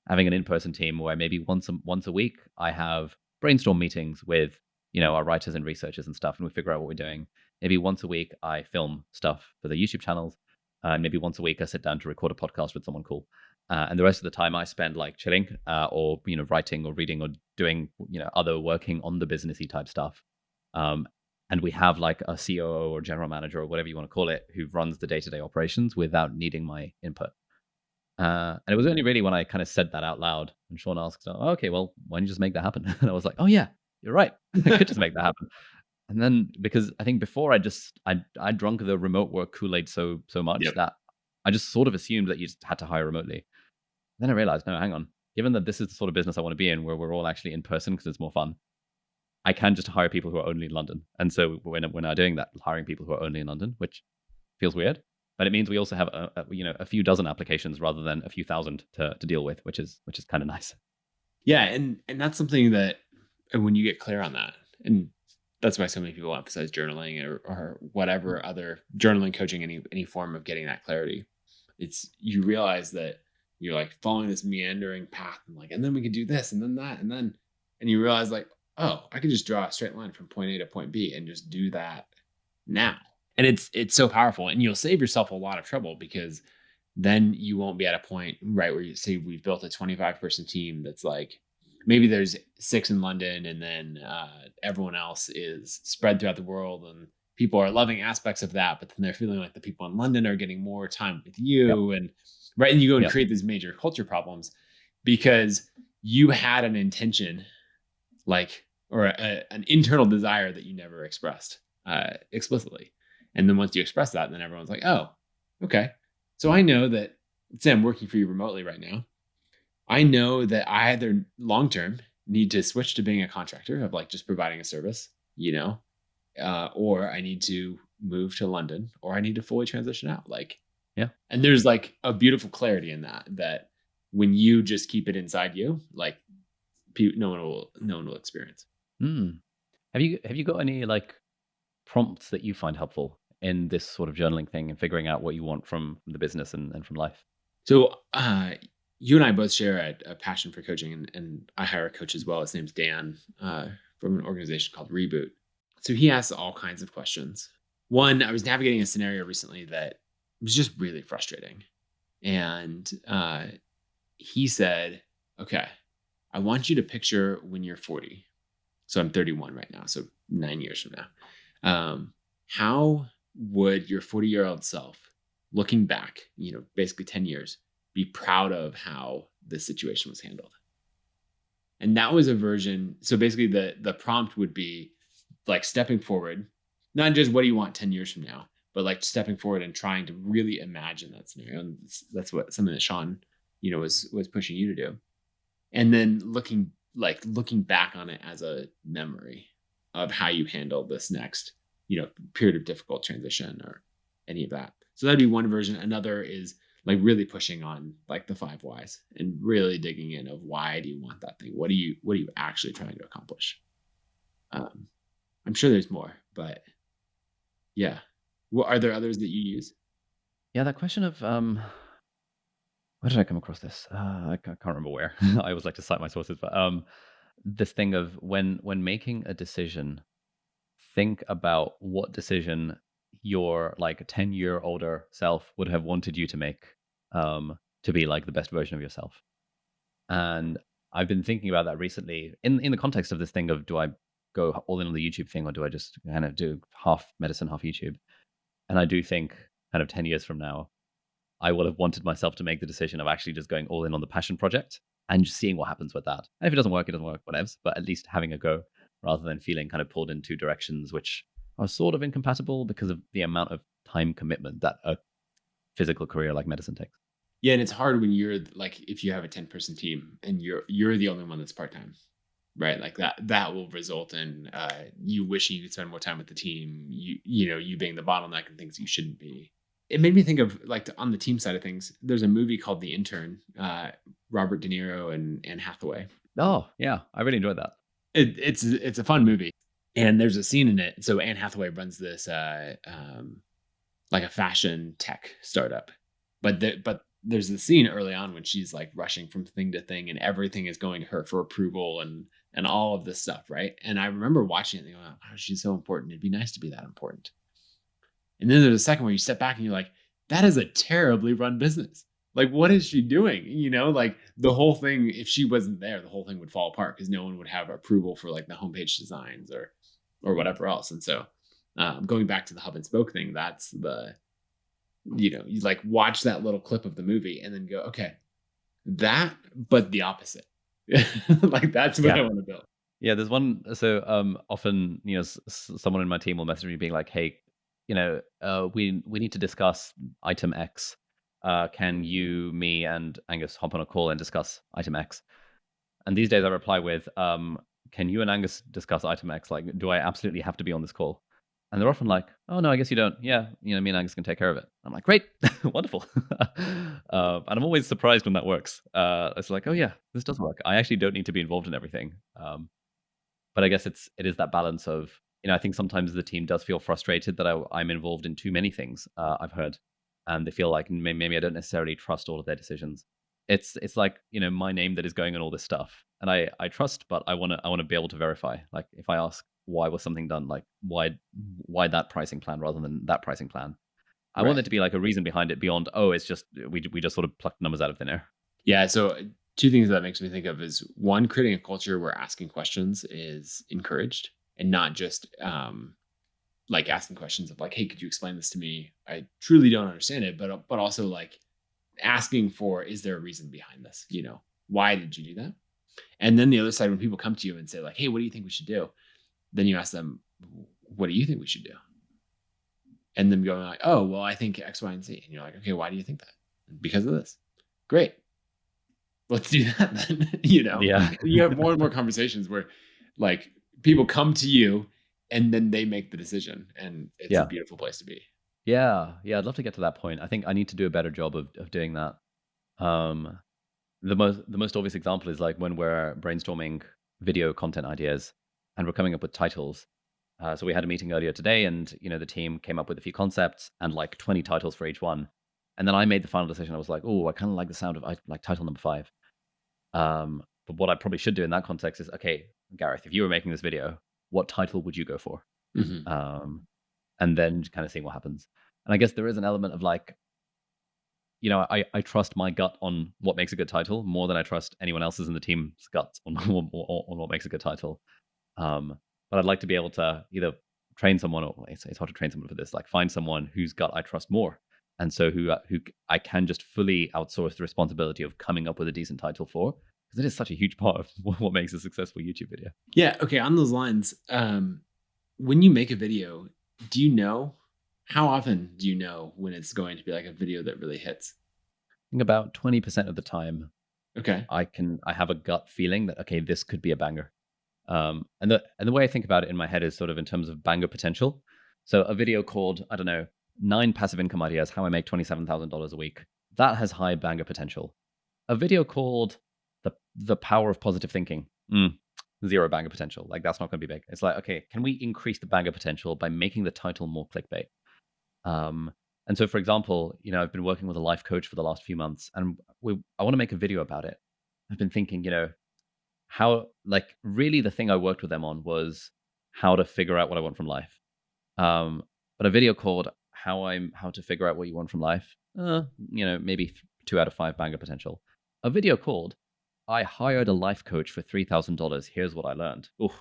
having an in-person team where maybe once a week I have brainstorm meetings with our writers and researchers and stuff, and we figure out what we're doing. Maybe once a week I film stuff for the YouTube channels, and maybe once a week I sit down to record a podcast with someone cool. And the rest of the time I spend like chilling, or writing or reading or doing other working on the businessy type stuff. Um, and we have like a COO or general manager or whatever you want to call it who runs the day-to-day operations without needing my input. And it was only really when I kind of said that out loud and Sean asked, oh, okay, well, why don't you just make that happen? And I was like, oh yeah, you're right. I could just make that happen. And then because I think before I drunk the remote work Kool-Aid so much Yep. that I just sort of assumed that you just had to hire remotely. Then I realized, no, hang on. Given that this is the sort of business I want to be in, where we're all actually in person because it's more fun, I can just hire people who are only in London. And so we're now doing that, hiring people who are only in London, which feels weird, but it means we also have a few dozen applications rather than a few thousand to deal with, which is kind of nice. Yeah, and that's something that, and when you get clear on that, and that's why so many people emphasize journaling or whatever other journaling, coaching, any form of getting that clarity. It's you realize that you're like following this meandering path and like, and then we could do this and then that and you realize like, oh, I could just draw a straight line from point A to point B and just do that now. And it's so powerful, and you'll save yourself a lot of trouble because then you won't be at a point, right, where you say we've built a 25-person team that's like maybe there's 6 in London and then everyone else is spread throughout the world, and people are loving aspects of that, but then they're feeling like the people in London are getting more time with Yep. you, and right, and you go and Yep. create these major culture problems because you had an intention, like, or an internal desire that you never expressed. explicitly. And then once you express that, then everyone's like, oh, okay. So I know that, say I'm working for you remotely right now. I know that I either long term need to switch to being a contractor of like just providing a service, or I need to move to London, or I need to fully transition out. Like, Yeah. and there's like a beautiful clarity in that when you just keep it inside you, like no one will experience. Mm. Have you got any like prompts that you find helpful in this sort of journaling thing and figuring out what you want from the business and from life? So you and I both share a passion for coaching, and I hire a coach as well. His name's Dan, from an organization called Reboot. So he asks all kinds of questions. One, I was navigating a scenario recently that was just really frustrating, and he said, "Okay, I want you to picture when you're 40. So I'm 31 right now. So 9 years from now, how would your 40-year-old self, looking back, basically 10 years, be proud of how this situation was handled?" And that was a version. So basically, the prompt would be like stepping forward, not just what do you want 10 years from now, but like stepping forward and trying to really imagine that scenario. And that's what something that Sean, was pushing you to do. And then looking back on it as a memory of how you handle this next, period of difficult transition or any of that. So that'd be one version. Another is like really pushing on like the 5 whys and really digging in of why do you want that thing? What are you actually trying to accomplish? Um, I'm sure there's more, but yeah. What are there others that you use? Yeah, that question of where did I come across this? I can't remember where. I always like to cite my sources, but this thing of when making a decision, think about what decision your like 10-year older self would have wanted you to make, to be like the best version of yourself. And I've been thinking about that recently in the context of this thing of do I go all in on the YouTube thing or do I just kind of do half medicine, half YouTube? And I do think kind of 10 years from now, I would have wanted myself to make the decision of actually just going all in on the passion project and just seeing what happens with that. And if it doesn't work, whatever. But at least having a go rather than feeling kind of pulled in two directions, which are sort of incompatible because of the amount of time commitment that a physical career like medicine takes. Yeah, and it's hard when you're like if you have a 10-person team and you're the only one that's part-time, right? Like that will result in you wishing you could spend more time with the team, you being the bottleneck and things you shouldn't be. It made me think of like on the team side of things, there's a movie called The Intern, Robert De Niro and Anne Hathaway. Oh, yeah. I really enjoyed that. It's a fun movie. And there's a scene in it. So Anne Hathaway runs this like a fashion tech startup. But there's a scene early on when she's like rushing from thing to thing and everything is going to her for approval and all of this stuff, right? And I remember watching it and going, "Oh, she's so important. It'd be nice to be that important." And then there's a second where you step back and you're like, that is a terribly run business. Like, what is she doing? Like the whole thing, if she wasn't there, the whole thing would fall apart because no one would have approval for like the homepage designs or whatever else. And so going back to the hub and spoke thing, that's you like watch that little clip of the movie and then go, okay, that, but the opposite. Like that's what Yeah. I want to build. Yeah, there's one. So often, someone in my team will message me being like, "Hey, we need to discuss item X. Can you, me, and Angus hop on a call and discuss item X?" And these days I reply with, "Can you and Angus discuss item X? Like, do I absolutely have to be on this call?" And they're often like, "Oh no, I guess you don't. Yeah, me and Angus can take care of it." I'm like, "Great, wonderful." And I'm always surprised when that works. It's like, "Oh yeah, this does work. I actually don't need to be involved in everything." But I guess it is that balance of, I think sometimes the team does feel frustrated that I'm involved in too many things, I've heard, and they feel like maybe I don't necessarily trust all of their decisions. It's like, my name that is going on all this stuff, and I trust, but I wanna be able to verify. Like, if I ask why was something done, like, why that pricing plan rather than that pricing plan? I want there Right. to be, like, a reason behind it beyond, "Oh, it's just we just sort of plucked numbers out of thin air." Yeah. So two things that makes me think of is one, creating a culture where asking questions is encouraged and not just like asking questions of like, hey, could you explain this to me? I truly don't understand it, but also like asking for, is there a reason behind this? Why did you do that? And then the other side, when people come to you and say like, hey, what do you think we should do? Then you ask them, what do you think we should do? And them going like, oh, well, I think X, Y, and Z. And you're like, okay, why do you think that? Because of this. Great. Let's do that then. Yeah. You have more and more conversations where like people come to you and then they make the decision. And it's a Yeah. beautiful place to be. Yeah. Yeah, I'd love to get to that point. I think I need to do a better job of doing that. Um, the most obvious example is, like, when we're brainstorming video content ideas and we're coming up with titles. So we had a meeting earlier today, and, the team came up with a few concepts and, like, 20 titles for each one. And then I made the final decision. I was like, "Oh, I kinda like the sound of, I like title number 5." But what I probably should do in that context is, "Okay, Gareth, if you were making this video, what title would you go for?" Mhm. Um, and then kind of seeing what happens. And I guess there is an element of, like, I trust my gut on what makes a good title more than I trust anyone else's in the team's guts on on what makes a good title. Um, but I'd like to be able to either train someone, or it's hard to train someone for this, like, find someone whose gut I trust more, and so I can just fully outsource the responsibility of coming up with a decent title for, because it is such a huge part of what makes a successful YouTube video. Yeah. Okay. On those lines, when you make a video, do you know how often do you know when it's going to be like a video that really hits? I think about 20% of the time Okay. I have a gut feeling that, okay, this could be a banger. And the way I think about it in my head is sort of in terms of banger potential. So a video called, I don't know, 9 passive income ideas, how I make $27,000 a week. That has high banger potential. A video called the power of positive thinking. Zero banger potential. Like, that's not going to be big. It's like, okay, can we increase the banger potential by making the title more clickbait? Um, and so, for example, I've been working with a life coach for the last few months, and I want to make a video about it. I've been thinking, how, like, really the thing I worked with them on was how to figure out what I want from life. But a video called how to figure out what you want from life, maybe 2 out of 5 banger potential. A video called I hired a life coach for $3,000. Here's what I learned. Oof,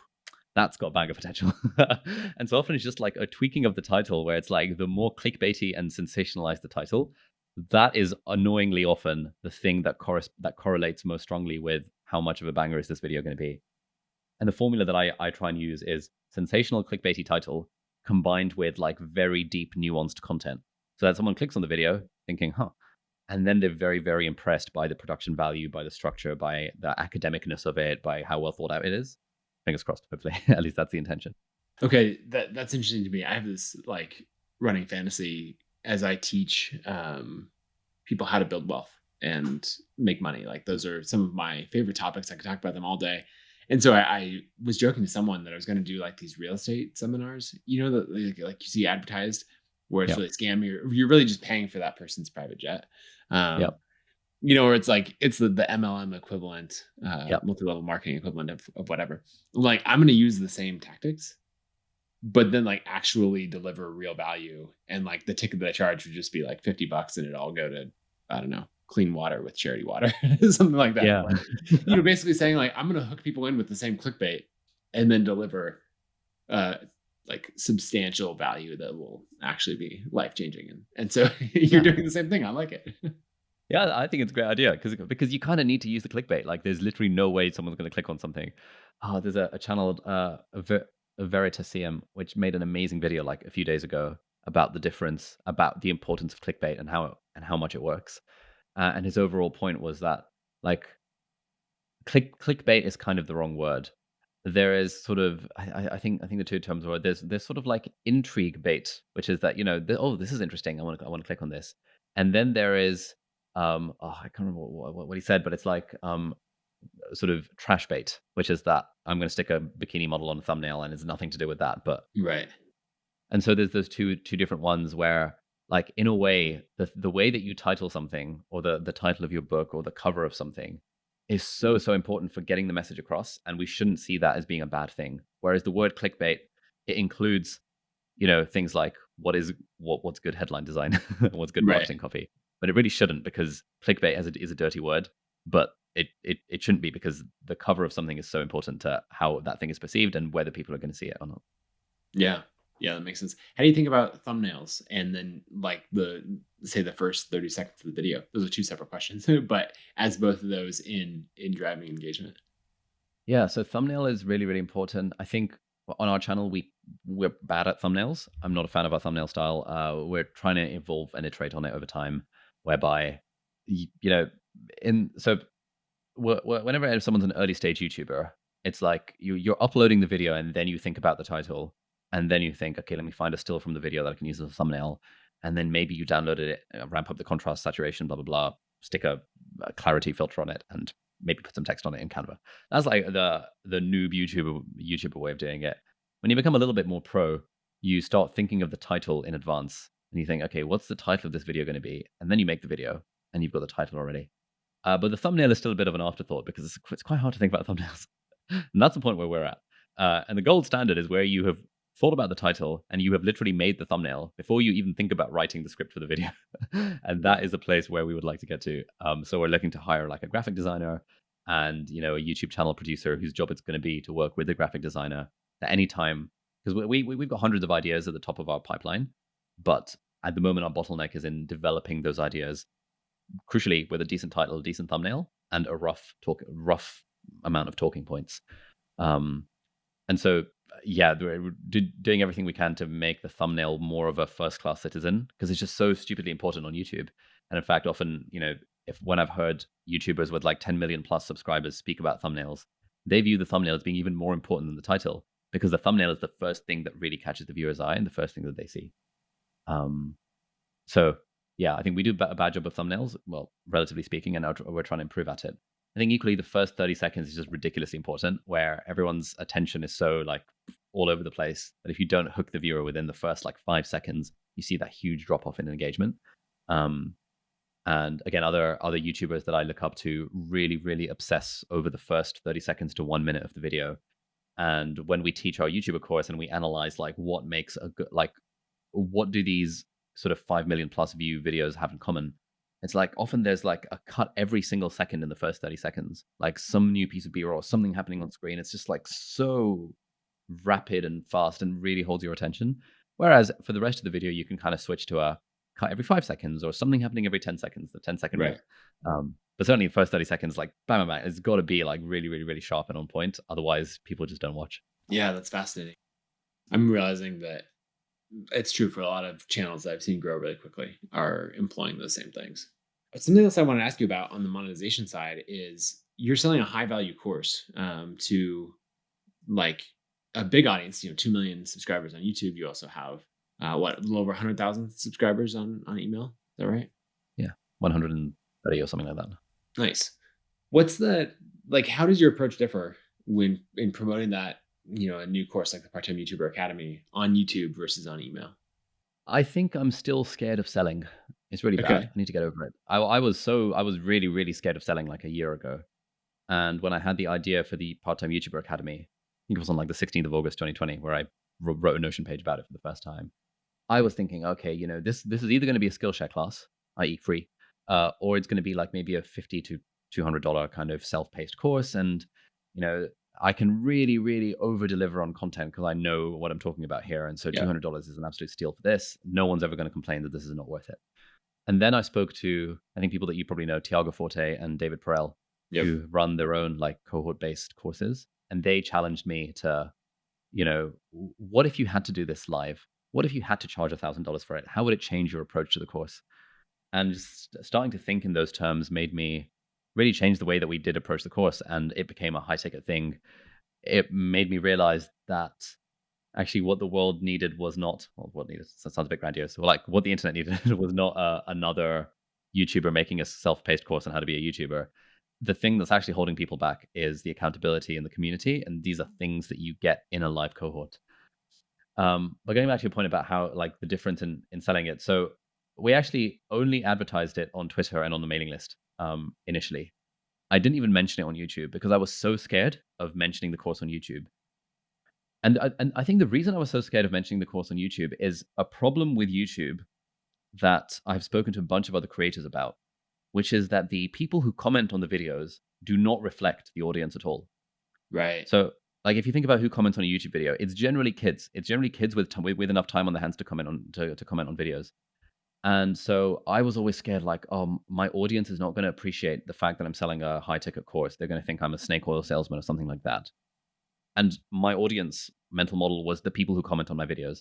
that's got banger potential. And so often it's just like a tweaking of the title, where it's like, the more clickbaity and sensationalized the title, that is annoyingly often the thing that correlates most strongly with how much of a banger is this video going to be. And the formula that I try and use is sensational clickbaity title combined with, like, very deep nuanced content. So that someone clicks on the video thinking, huh. And then they're very, very impressed by the production value, by the structure, by the academicness of it, by how well thought out it is. Fingers crossed, hopefully. At least that's the intention. Okay. That's interesting to me. I have this like running fantasy as I teach people how to build wealth and make money. Like those are some of my favorite topics. I could talk about them all day. And so I was joking to someone that I was going to do like these real estate seminars, that like you see advertised where it's Yeah. really scam. You're really just paying for that person's private jet. Yeah. Um, where it's like it's the MLM equivalent, Yeah. multi-level marketing equivalent of whatever. Like I'm going to use the same tactics, but then like actually deliver real value. And like the ticket that I charge would just be like $50 and it all go to, I don't know, clean water with charity water, something like that. Yeah. But, basically saying like, I'm going to hook people in with the same clickbait and then deliver, uh, like substantial value that will actually be life changing. And so you're Yeah. doing the same thing. I like it. Yeah, I think it's a great idea, because you kind of need to use the clickbait. Like, there's literally no way someone's going to click on something. There's a channel, a Veritasium, which made an amazing video like a few days ago about the difference, about the importance of clickbait and how much it works. And his overall point was that, like, clickbait is kind of the wrong word. There is sort of, I think the two terms are, there's sort of like intrigue bait, which is that, oh, this is interesting. I want to click on this. And then there is, I can't remember what he said, but it's like, sort of trash bait, which is that I'm going to stick a bikini model on a thumbnail and it's nothing to do with that. But Right. and so there's those two different ones where, like, in a way, the way that you title something, or the title of your book, or the cover of something, is so important for getting the message across, and we shouldn't see that as being a bad thing. Whereas the word clickbait, it includes, things like what's good headline design, what's good Right. marketing copy, but it really shouldn't, because clickbait is a dirty word, but it shouldn't be, because the cover of something is so important to how that thing is perceived and whether people are going to see it or not. Yeah. Yeah, that makes sense. How do you think about thumbnails and then like say the first 30 seconds of the video? Those are two separate questions, but as both of those in driving engagement. Yeah, so thumbnail is really, really important. I think on our channel, we're bad at thumbnails. I'm not a fan of our thumbnail style. We're trying to evolve and iterate on it over time, whereby you know, in so whenever someone's an early stage YouTuber, it's like you're uploading the video and then you think about the title, and then you think, okay, let me find a still from the video that I can use as a thumbnail, and then maybe you downloaded it, ramp up the contrast, saturation, blah blah blah, stick a clarity filter on it, and maybe put some text on it in Canva. That's like the noob YouTuber way of doing it. When you become a little bit more pro, you start thinking of the title in advance, and you think, okay, what's the title of this video going to be, and then you make the video, and you've got the title already. But the thumbnail is still a bit of an afterthought because it's quite hard to think about thumbnails. And that's the point where we're at. And the gold standard is where you have thought about the title and you have literally made the thumbnail before you even think about writing the script for the video. And that is the place where we would like to get to. So we're looking to hire like a graphic designer and a YouTube channel producer whose job it's going to be to work with the graphic designer at any time. Because we've got hundreds of ideas at the top of our pipeline, but at the moment our bottleneck is in developing those ideas crucially with a decent title, a decent thumbnail, and a rough amount of talking points. Um, and so, yeah, we're doing everything we can to make the thumbnail more of a first class citizen because it's just so stupidly important on YouTube. And in fact, often, if when I've heard YouTubers with like 10 million plus subscribers speak about thumbnails, they view the thumbnail as being even more important than the title because the thumbnail is the first thing that really catches the viewer's eye and the first thing that they see. Um, so yeah, I think we do a bad job of thumbnails, well, relatively speaking, and we're trying to improve at it. I think equally the first 30 seconds is just ridiculously important, where everyone's attention is so like all over the place that if you don't hook the viewer within the first like 5 seconds, you see that huge drop off in engagement. Um, and again, other YouTubers that I look up to really, really obsess over the first 30 seconds to 1 minute of the video. And when we teach our YouTuber course and we analyze like what makes a good like what do these sort of 5 million plus view videos have in common? It's like often there's like a cut every single second in the first 30 seconds, like some new piece of B-roll, something happening on screen. It's just like so rapid and fast and really holds your attention. Whereas for the rest of the video, you can kind of switch to a cut every 5 seconds or something happening every 10 seconds, the 10-second rule. Right. But certainly the first 30 seconds, like bam, bam, bam, it's got to be like really, really, really sharp and on point. Otherwise, people just don't watch. Yeah, that's fascinating. I'm realizing that it's true for a lot of channels that I've seen grow really quickly are employing those same things. But something else I want to ask you about on the monetization side is you're selling a high value course to like a big audience, 2 million subscribers on YouTube. You also have a little over 100,000 subscribers on email. Is that right? Yeah, 130 or something like that. Nice. What's the like? How does your approach differ when in promoting that? A new course like the Part Time YouTuber Academy on YouTube versus on email. I think I'm still scared of selling. It's really bad. Okay. I need to get over it. I was really, really scared of selling like a year ago. And when I had the idea for the Part-Time YouTuber Academy, I think it was on like the 16th of August, 2020, where I wrote a Notion page about it for the first time. I was thinking, okay, this is either going to be a Skillshare class, i.e., free, or it's going to be like maybe a $50 to $200 kind of self-paced course, and I can really, really over deliver on content because I know what I'm talking about here, and so Yeah. $200 is an absolute steal for this. No one's ever going to complain that this is not worth it. And then I spoke to, I think people that you probably know, Tiago Forte and David Perel, Yep. who run their own like cohort-based courses, and they challenged me to what if you had to do this live? What if you had to charge $1,000 for it? How would it change your approach to the course? And just starting to think in those terms made me really change the way that we did approach the course, and it became a high ticket thing. It made me realize that actually what the world needed was not what needed. That sounds a bit grandiose. So like what the internet needed was not another YouTuber making a self-paced course on how to be a YouTuber. The thing that's actually holding people back is the accountability in the community, and these are things that you get in a live cohort. But going back to your point about how like the difference in selling it, so we actually only advertised it on Twitter and on the mailing list initially. I didn't even mention it on YouTube because I was so scared of mentioning the course on YouTube. And I think the reason I was so scared of mentioning the course on YouTube is a problem with YouTube that I've spoken to a bunch of other creators about, which is that the people who comment on the videos do not reflect the audience at all. Right. So, like, if you think about who comments on a YouTube video, it's generally kids. It's generally kids with enough time on their hands to comment on to comment on videos. And so I was always scared, like, my audience is not going to appreciate the fact that I'm selling a high ticket course. They're going to think I'm a snake oil salesman or something like that. And my audience mental model was the people who comment on my videos.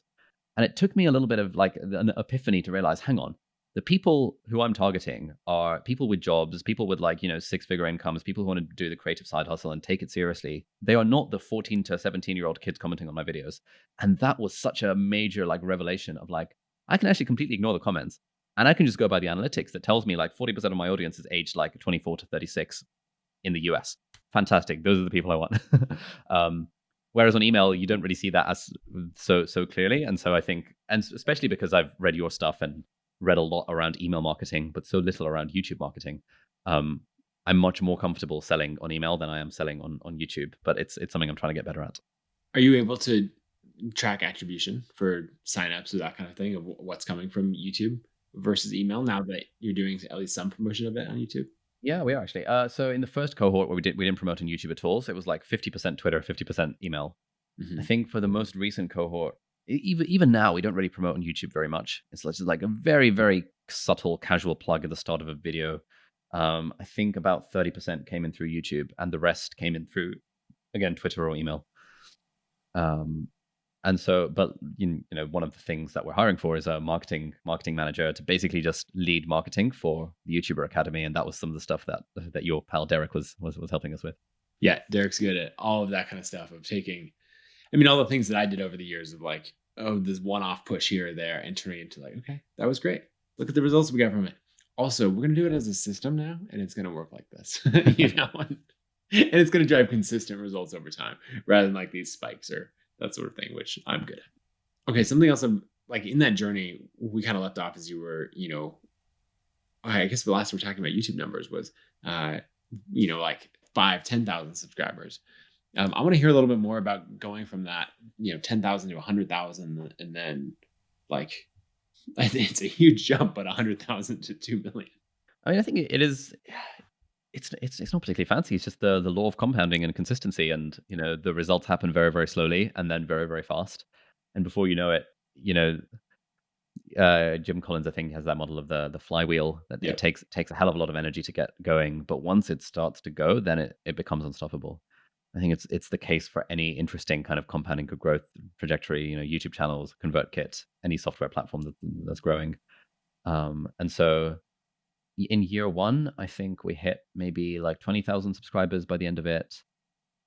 And it took me a little bit of like an epiphany to realize, hang on, the people who I'm targeting are people with jobs, people with like, 6-figure incomes, people who want to do the creative side hustle and take it seriously. They are not the 14 to 17-year-old kids commenting on my videos. And that was such a major like revelation of like, I can actually completely ignore the comments and I can just go by the analytics that tells me like 40% of my audience is aged like 24 to 36 in the US. Fantastic. Those are the people I want. um, whereas on email, you don't really see that as so clearly. And so I think, and especially because I've read your stuff and read a lot around email marketing, but so little around YouTube marketing. Um, I'm much more comfortable selling on email than I am selling on YouTube, but it's something I'm trying to get better at. Are you able to track attribution for signups or that kind of thing of what's coming from YouTube versus email now that you're doing at least some promotion of it on YouTube? Yeah, we are actually. So in the first cohort where we didn't promote on YouTube at all. So it was like 50% Twitter, 50% email. I Hmm. think for the most recent cohort, even now, we don't really promote on YouTube very much. It's just like a very, very subtle, casual plug at the start of a video. I think about 30% came in through YouTube, and the rest came in through, again, Twitter or email. Um, and so, but one of the things that we're hiring for is a marketing manager to basically just lead marketing for the YouTuber Academy, and that was some of the stuff that your pal Derek was helping us with. Yeah, Derek's good at all of that kind of stuff of taking, I mean, all the things that I did over the years of like, oh, this one off push here or there and turning into like, okay, that was great. Look at the results we got from it. Also, we're going to do it as a system now and it's going to work like this, and it's going to drive consistent results over time rather than like these spikes or that sort of thing, which I'm good at. Okay, something else I'm like in that journey, we kind of left off as you were, I guess the last we were talking about YouTube numbers was, uh, like 5, 10,000 subscribers. I want to hear a little bit more about going from that, 10,000 to 100,000, and then like, I think it's a huge jump, but 100,000 to 2 million. I mean, I think it is. It's not particularly fancy. It's just the law of compounding and consistency, and the results happen very very slowly and then very very fast, and before you know it, you know Jim Collins, I think, has that model of the flywheel that it Yep. takes a hell of a lot of energy to get going, but once it starts to go, then it becomes unstoppable. I think it's the case for any interesting kind of compounding growth trajectory. YouTube channels, ConvertKit, any software platform that's growing. And so in year one, I think we hit maybe like 20,000 subscribers by the end of it.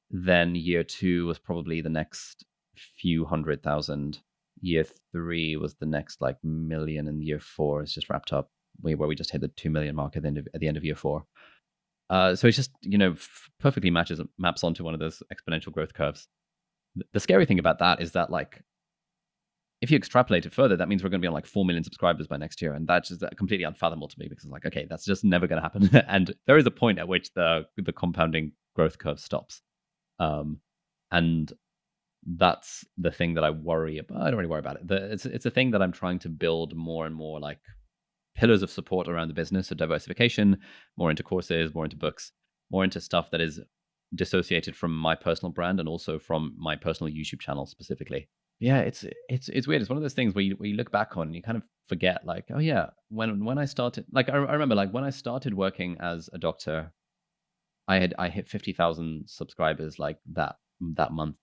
Then year two was probably the next few 100,000. Year three was the next like million, and year four is just wrapped up where we just hit the 2 million mark at the end of year four. So it's just perfectly maps onto one of those exponential growth curves. The scary thing about that is that like if you extrapolate it further, that means we're going to be on like 4 million subscribers by next year, and that's just completely unfathomable to me because it's like, okay, that's just never going to happen. And there is a point at which the compounding growth curve stops. Um, and that's the thing that I worry about. I don't really worry about it. It's a thing that I'm trying to build more and more like pillars of support around the business, so diversification, more into courses, more into books, more into stuff that is dissociated from my personal brand and also from my personal YouTube channel specifically. Yeah, it's weird. It's one of those things where you look back on and you kind of forget, like, oh yeah, when I started, like I remember, like when I started working as a doctor, I hit 50,000 subscribers like that month,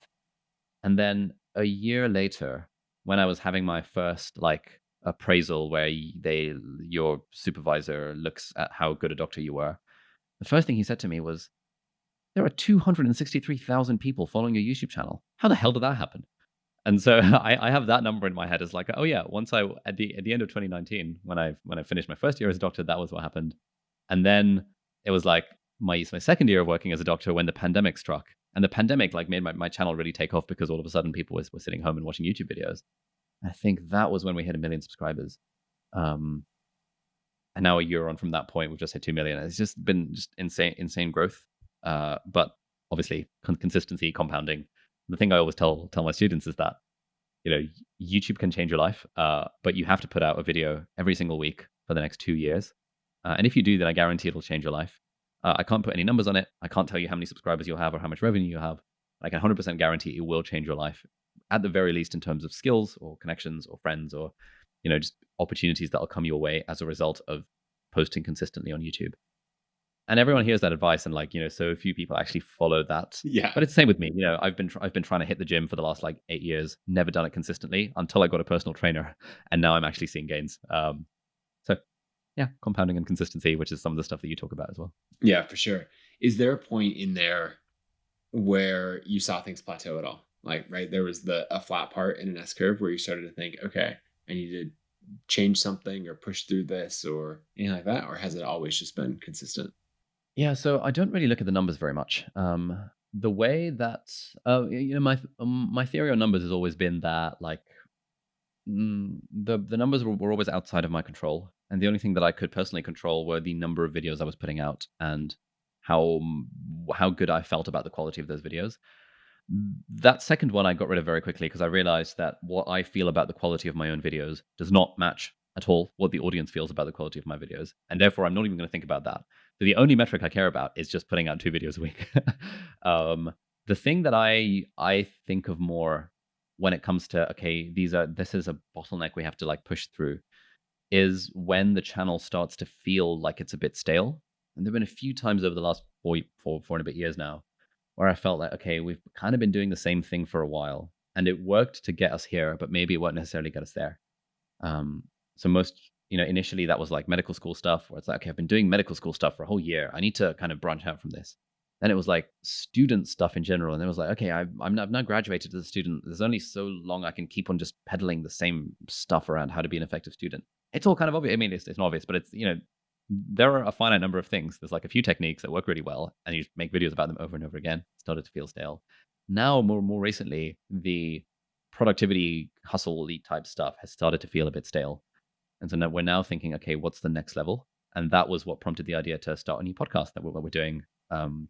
and then a year later, when I was having my first like appraisal where your supervisor looks at how good a doctor you were, the first thing he said to me was, "There are 263,000 people following your YouTube channel. How the hell did that happen?" And so I have that number in my head as like, oh yeah, once I at the end of 2019 when I finished my first year as a doctor, that was what happened. And then it was like my second year of working as a doctor when the pandemic struck. And the pandemic like made my channel really take off because all of a sudden people were sitting home and watching YouTube videos. I think that was when we hit 1 million subscribers. Um, and now a year on from that point, we've just hit 2 million. It's just been just insane growth. But obviously consistency, compounding. The thing I always tell my students is that you know YouTube can change your life, but you have to put out a video every single week for the next 2 years. And if you do, then I guarantee it'll change your life. I can't put any numbers on it. I can't tell you how many subscribers you'll have or how much revenue you have. I can 100% guarantee it will change your life, at the very least in terms of skills or connections or friends or just opportunities that'll come your way as a result of posting consistently on YouTube. and everyone hears that advice, and like, so few people actually follow that. Yeah. But it's the same with me. I've been trying to hit the gym for the last like 8 years, never done it consistently until I got a personal trainer, and now I'm actually seeing gains. So yeah, compounding and consistency, which is some of the stuff that you talk about as well. Yeah, for sure. Is there a point in there where you saw things plateau at all? Like, right, there was a flat part in an S curve where you started to think, okay, I need to change something or push through this or anything like that? Or has it always just been consistent? Yeah, so I don't really look at the numbers very much. The way that my theory on numbers has always been that like the numbers were always outside of my control, and the only thing that I could personally control were the number of videos I was putting out and how good I felt about the quality of those videos. That second one I got rid of very quickly because I realized that what I feel about the quality of my own videos does not match at all what the audience feels about the quality of my videos. And therefore, I'm not even going to think about that. So the only metric I care about is just putting out 2 videos a week. um, the thing that I think of more when it comes to okay, this is a bottleneck we have to like push through is when the channel starts to feel like it's a bit stale. And there've been a few times over the last four and a bit years now where I felt like, okay, we've kind of been doing the same thing for a while, and it worked to get us here, but maybe it won't necessarily get us there. Um, so initially that was like medical school stuff where it's like, okay, I've been doing medical school stuff for a whole year. I need to kind of branch out from this. Then it was like student stuff in general. And then it was like, okay, I've now graduated as a student. There's only so long I can keep on just peddling the same stuff around how to be an effective student. It's all kind of obvious. I mean, it's not obvious, but there are a finite number of things. There's like a few techniques that work really well, and you make videos about them over and over again. It started to feel stale. Now, more recently, the productivity hustle elite type stuff has started to feel a bit stale. And so now we're now thinking, okay, what's the next level? And that was what prompted the idea to start a new podcast that we're doing,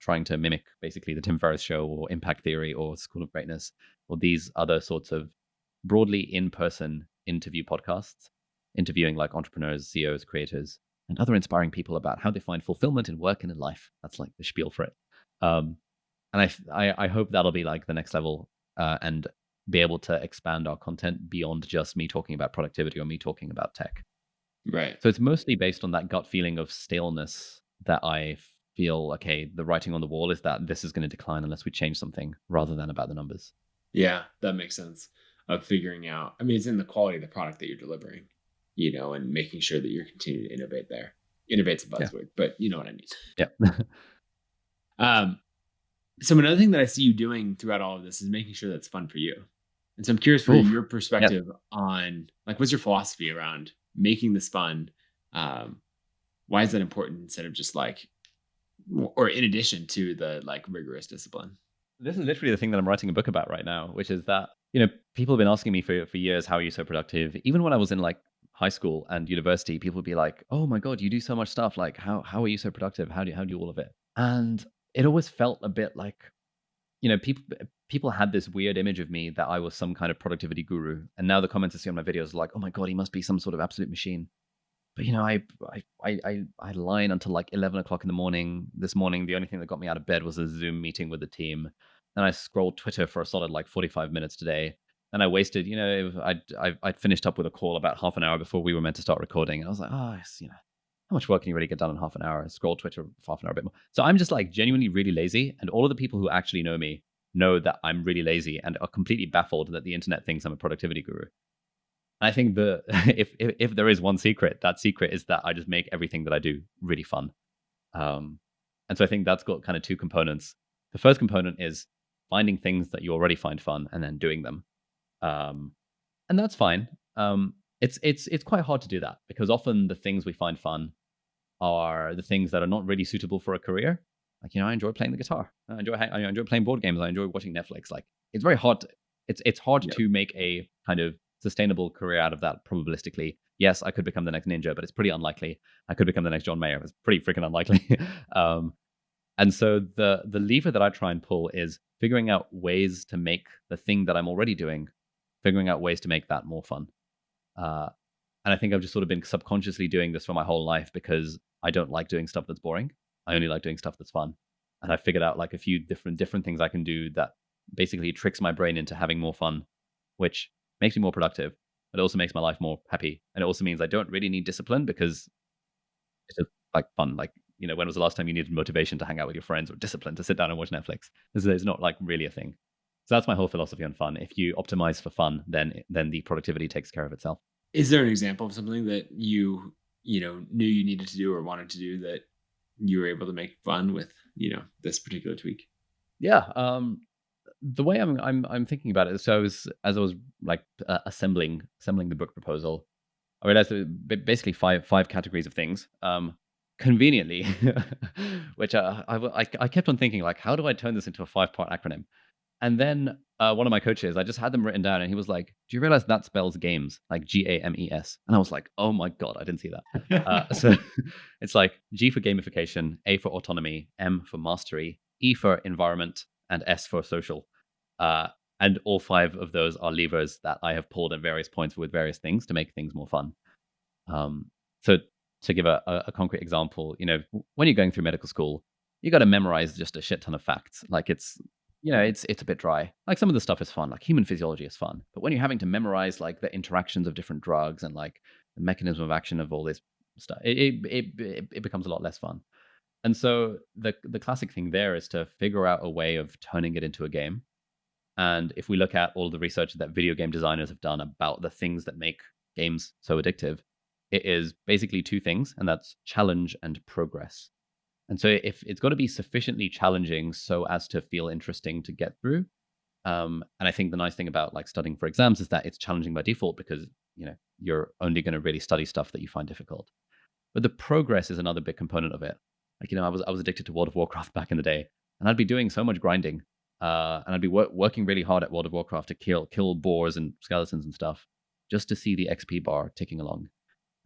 trying to mimic basically the Tim Ferriss show or Impact Theory or School of Greatness or these other sorts of broadly in-person interview podcasts, interviewing like entrepreneurs, CEOs, creators, and other inspiring people about how they find fulfillment in work and in life. That's like the spiel for it. Um, and I hope that'll be like the next level, and be able to expand our content beyond just me talking about productivity or me talking about tech. Right. So it's mostly based on that gut feeling of staleness that I feel, okay, the writing on the wall is that this is going to decline unless we change something rather than about the numbers. Yeah, that makes sense. Of figuring out, I mean, it's in the quality of the product that you're delivering, and making sure that you're continuing to innovate there. Innovate's a Yeah. buzzword, but you know what I mean. Yeah. Um, so another thing that I see you doing throughout all of this is making sure that's fun for you. And so I'm curious for Oof. your Yeah. perspective on like what's your philosophy around making this fun? Um, why is that important instead of just like or in addition to the like rigorous discipline? This is literally the thing that I'm writing a book about right now, which is that, people have been asking me for years, how are you so productive? Even when I was in like high school and university, people would be like, oh my God, you do so much stuff. Like, how are you so productive? How do you do all of it? And it always felt a bit like, people had this weird image of me that I was some kind of productivity guru. And now the comments I see on my videos are like, oh my God, he must be some sort of absolute machine. But I line until like 11 o'clock in the morning. This morning, the only thing that got me out of bed was a Zoom meeting with the team. Then I scrolled Twitter for a solid like 45 minutes today. And I wasted, I'd finished up with a call about half an hour before we were meant to start recording. And I was like, oh, how much work can you really get done in half an hour? Scroll Twitter for half an hour a bit more. So I'm just like genuinely really lazy. And all of the people who actually know me know that I'm really lazy and are completely baffled that the internet thinks I'm a productivity guru. I think the if there is one secret, that secret is that I just make everything that I do really fun. Um, and so I think that's got kind of two components. The first component is finding things that you already find fun and then doing them, um, and that's fine. It's quite hard to do that because often the things we find fun are the things that are not really suitable for a career. Like, I enjoy playing the guitar. I enjoy playing board games. I enjoy watching Netflix. Like, it's very hard. It's hard Yep. to make a kind of sustainable career out of that probabilistically. Yes, I could become the next ninja, but it's pretty unlikely. I could become the next John Mayer. It's pretty freaking unlikely. um, and so the lever that I try and pull is figuring out ways to make the thing that I'm already doing, figuring out ways to make that more fun. Uh, and I think I've just sort of been subconsciously doing this for my whole life because I don't like doing stuff that's boring. I only like doing stuff that's fun. And I figured out like a few different things I can do that basically tricks my brain into having more fun, which makes me more productive, but it also makes my life more happy. And it also means I don't really need discipline because it's just like fun. Like when was the last time you needed motivation to hang out with your friends or discipline to sit down and watch Netflix? It's not like really a thing. So that's my whole philosophy on fun. If you optimize for fun, then the productivity takes care of itself. Is there an example of something that knew you needed to do or wanted to do that you were able to make fun with, this particular tweak? Yeah. The way I'm thinking about it, so as I was like assembling the book proposal, I realized there were basically five categories of things. Conveniently, which I kept on thinking like, how do I turn this into a 5-part acronym? And then one of my coaches, I just had them written down, and he was like, "Do you realize that spells games, like GAMES?" And I was like, "Oh my god, I didn't see that." So it's like G for gamification, A for autonomy, M for mastery, E for environment, and S for social. Uh, and all five of those are levers that I have pulled at various points with various things to make things more fun. Um, so to give a concrete example, when you're going through medical school, you got to memorize just a shit ton of facts. Like it's a bit dry. Like some of the stuff is fun, like human physiology is fun, but when you're having to memorize like the interactions of different drugs and like the mechanism of action of all this stuff, it becomes a lot less fun. And so the classic thing there is to figure out a way of turning it into a game. And if we look at all the research that video game designers have done about the things that make games so addictive, it is basically two things, and that's challenge and progress. And so if it's got to be sufficiently challenging so as to feel interesting to get through. And I think the nice thing about like studying for exams is that it's challenging by default because you're only going to really study stuff that you find difficult. But the progress is another big component of it. Like, I was addicted to World of Warcraft back in the day, and I'd be doing so much grinding, and I'd be working really hard at World of Warcraft to kill boars and skeletons and stuff, just to see the XP bar ticking along.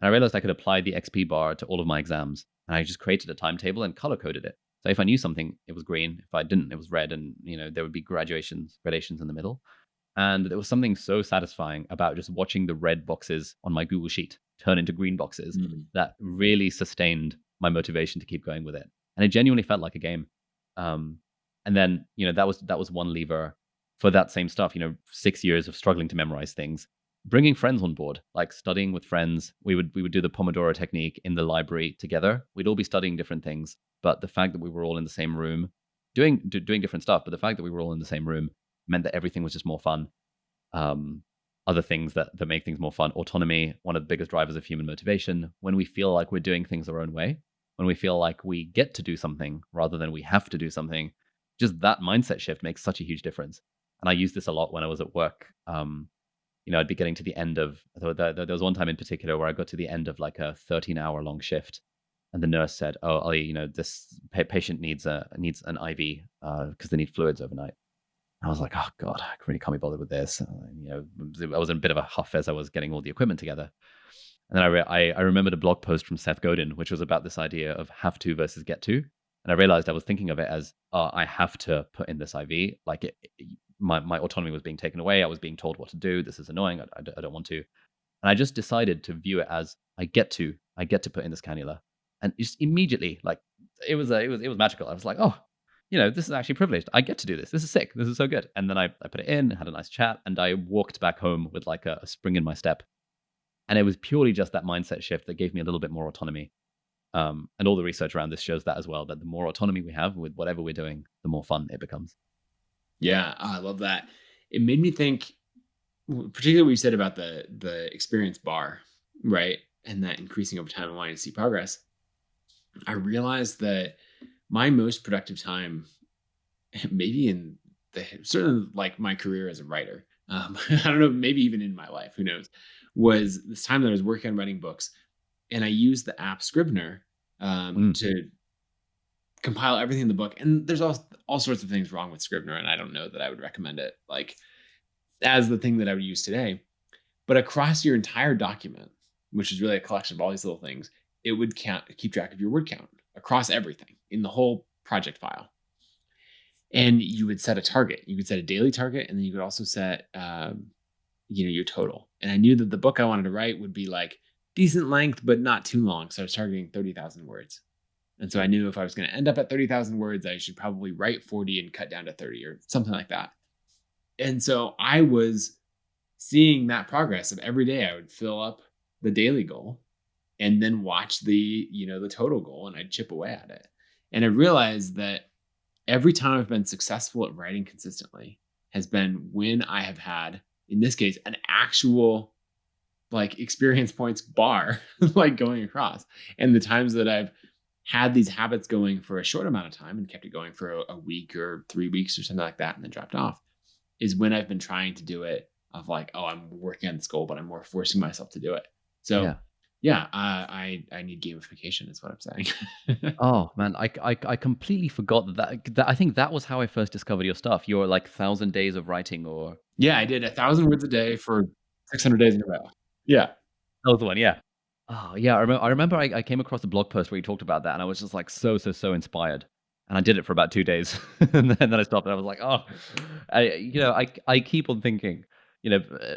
And I realized I could apply the XP bar to all of my exams, and I just created a timetable and color coded it. So if I knew something, it was green. If I didn't, it was red, and there would be gradations in the middle. And there was something so satisfying about just watching the red boxes on my Google Sheet turn into green boxes Mm. that really sustained my motivation to keep going with it. And it genuinely felt like a game. Um, and then, that was one lever for that same stuff, 6 years of struggling to memorize things. Bringing friends on board, like studying with friends, we would do the Pomodoro technique in the library together. We'd all be studying different things, but the fact that we were all in the same room, doing different stuff, but the fact that we were all in the same room meant that everything was just more fun. um, Other things that make things more fun. Autonomy, one of the biggest drivers of human motivation. When we feel like we're doing things our own way, when we feel like we get to do something rather than we have to do something, just that mindset shift makes such a huge difference. And I used this a lot when I was at work. I'd be getting to the end of, there was one time in particular where I got to the end of like a 13-hour long shift. And the nurse said, "Oh, Ollie, this patient needs an IV because they need fluids overnight." I was like, "Oh god, I really can't be bothered with this." I was in a bit of a huff as I was getting all the equipment together. And then I remembered a blog post from Seth Godin, which was about this idea of have to versus get to. And I realized I was thinking of it as, I have to put in this IV. Like my autonomy was being taken away. I was being told what to do. This is annoying. I don't want to. And I just decided to view it as I get to put in this cannula. And just immediately, like it was magical. I was like, "Oh, this is actually privileged. I get to do this. This is sick. This is so good." And then I put it in, had a nice chat, and I walked back home with like a spring in my step. And it was purely just that mindset shift that gave me a little bit more autonomy. And all the research around this shows that as well, that the more autonomy we have with whatever we're doing, the more fun it becomes. Yeah, I love that. It made me think, particularly what you said about the experience bar, right? And that increasing over time and wanting to see progress. I realized that my most productive time, maybe in certainly like my career as a writer, I don't know, maybe even in my life, who knows, was this time that I was working on writing books, and I used the app Scrivener Mm. to compile everything in the book. And there's all sorts of things wrong with Scrivener, and I don't know that I would recommend it like as the thing that I would use today. But across your entire document, which is really a collection of all these little things, it would keep track of your word count across everything in the whole project file. And you would set a target. You could set a daily target, and then you could also set, your total. And I knew that the book I wanted to write would be like decent length, but not too long. So I was targeting 30,000 words. And so I knew if I was going to end up at 30,000 words, I should probably write 40 and cut down to 30 or something like that. And so I was seeing that progress of every day I would fill up the daily goal. and then watch the total goal, and I'd chip away at it. And I realized that every time I've been successful at writing consistently has been when I have had, in this case, an actual like experience points bar like going across. And the times that I've had these habits going for a short amount of time and kept it going for a week or 3 weeks or something like that and then dropped off is when I've been trying to do it of like, oh, I'm working on this goal, but I'm more forcing myself to do it. So Yeah. yeah, I need gamification is what I'm saying. Oh, man, I completely forgot that I think that was how I first discovered your stuff, your, like, 1,000 days of writing or Yeah, I did 1,000 words a day for 600 days in a row. Yeah. that was the one, yeah. Oh, yeah, I remember I came across a blog post where you talked about that, and I was just, like, so inspired, and I did it for about 2 days, and then I stopped, and I was like, "Oh." I keep on thinking,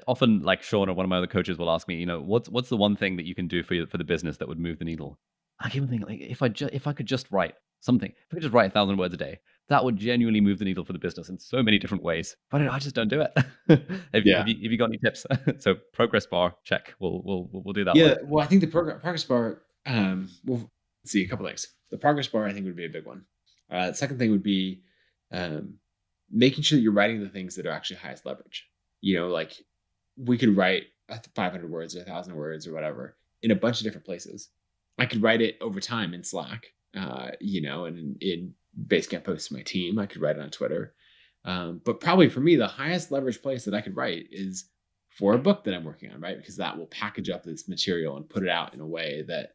often, like, Sean or one of my other coaches will ask me, "What's the one thing that you can do for the business that would move the needle?" I keep on thinking, like, if I could just write something, if I could just write 1,000 words a day, that would genuinely move the needle for the business in so many different ways, but I just don't do it. Have you got any tips? So progress bar, check. We'll do that Yeah, one. well, I think the progress bar, well, let's see, a couple things. The progress bar, I think, would be a big one. The second thing would be um, making sure that you're writing the things that are actually highest leverage. Like we could write 500 words or 1,000 words or whatever in a bunch of different places. I could write it over time in Slack, and in Basecamp posts to my team. I could write it on Twitter. But probably for me, the highest leverage place that I could write is for a book that I'm working on, right? Because that will package up this material and put it out in a way that,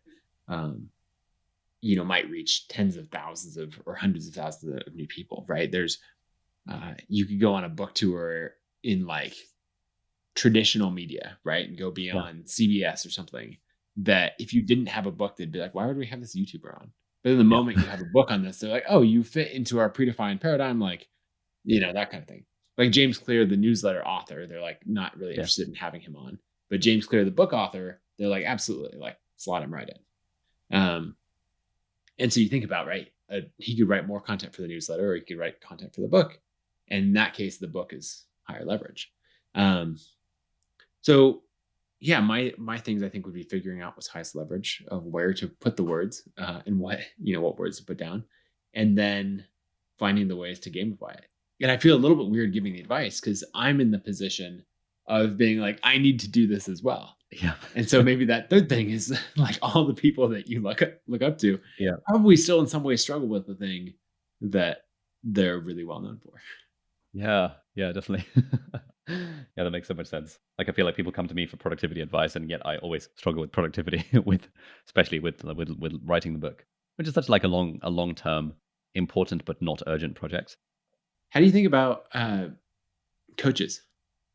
um, might reach tens of thousands of or hundreds of thousands of new people, right? You could go on a book tour in like traditional media, right? And go be Yeah, on CBS or something that if you didn't have a book, they'd be like, why would we have this YouTuber on? But in the yeah, moment you have a book on this, they're like, oh, you fit into our predefined paradigm, like, that kind of thing. Like James Clear, the newsletter author, they're like not really yeah, interested in having him on. But James Clear, the book author, they're like, absolutely, like slot him right in. And so you think about, right, he could write more content for the newsletter or he could write content for the book. And in that case, the book is higher leverage. Um, so yeah, my things I think would be figuring out what's highest leverage of where to put the words and what words to put down, and then finding the ways to gamify it. And I feel a little bit weird giving the advice because I'm in the position of being like, I need to do this as well. yeah, And so maybe that third thing is like all the people that you look up to yeah, probably still in some way struggle with the thing that they're really well known for. yeah, yeah, definitely. Yeah, that makes so much sense. Like, I feel like people come to me for productivity advice, and yet I always struggle with productivity especially with writing the book, which is such like a long-term, important but not urgent project. How do you think about coaches?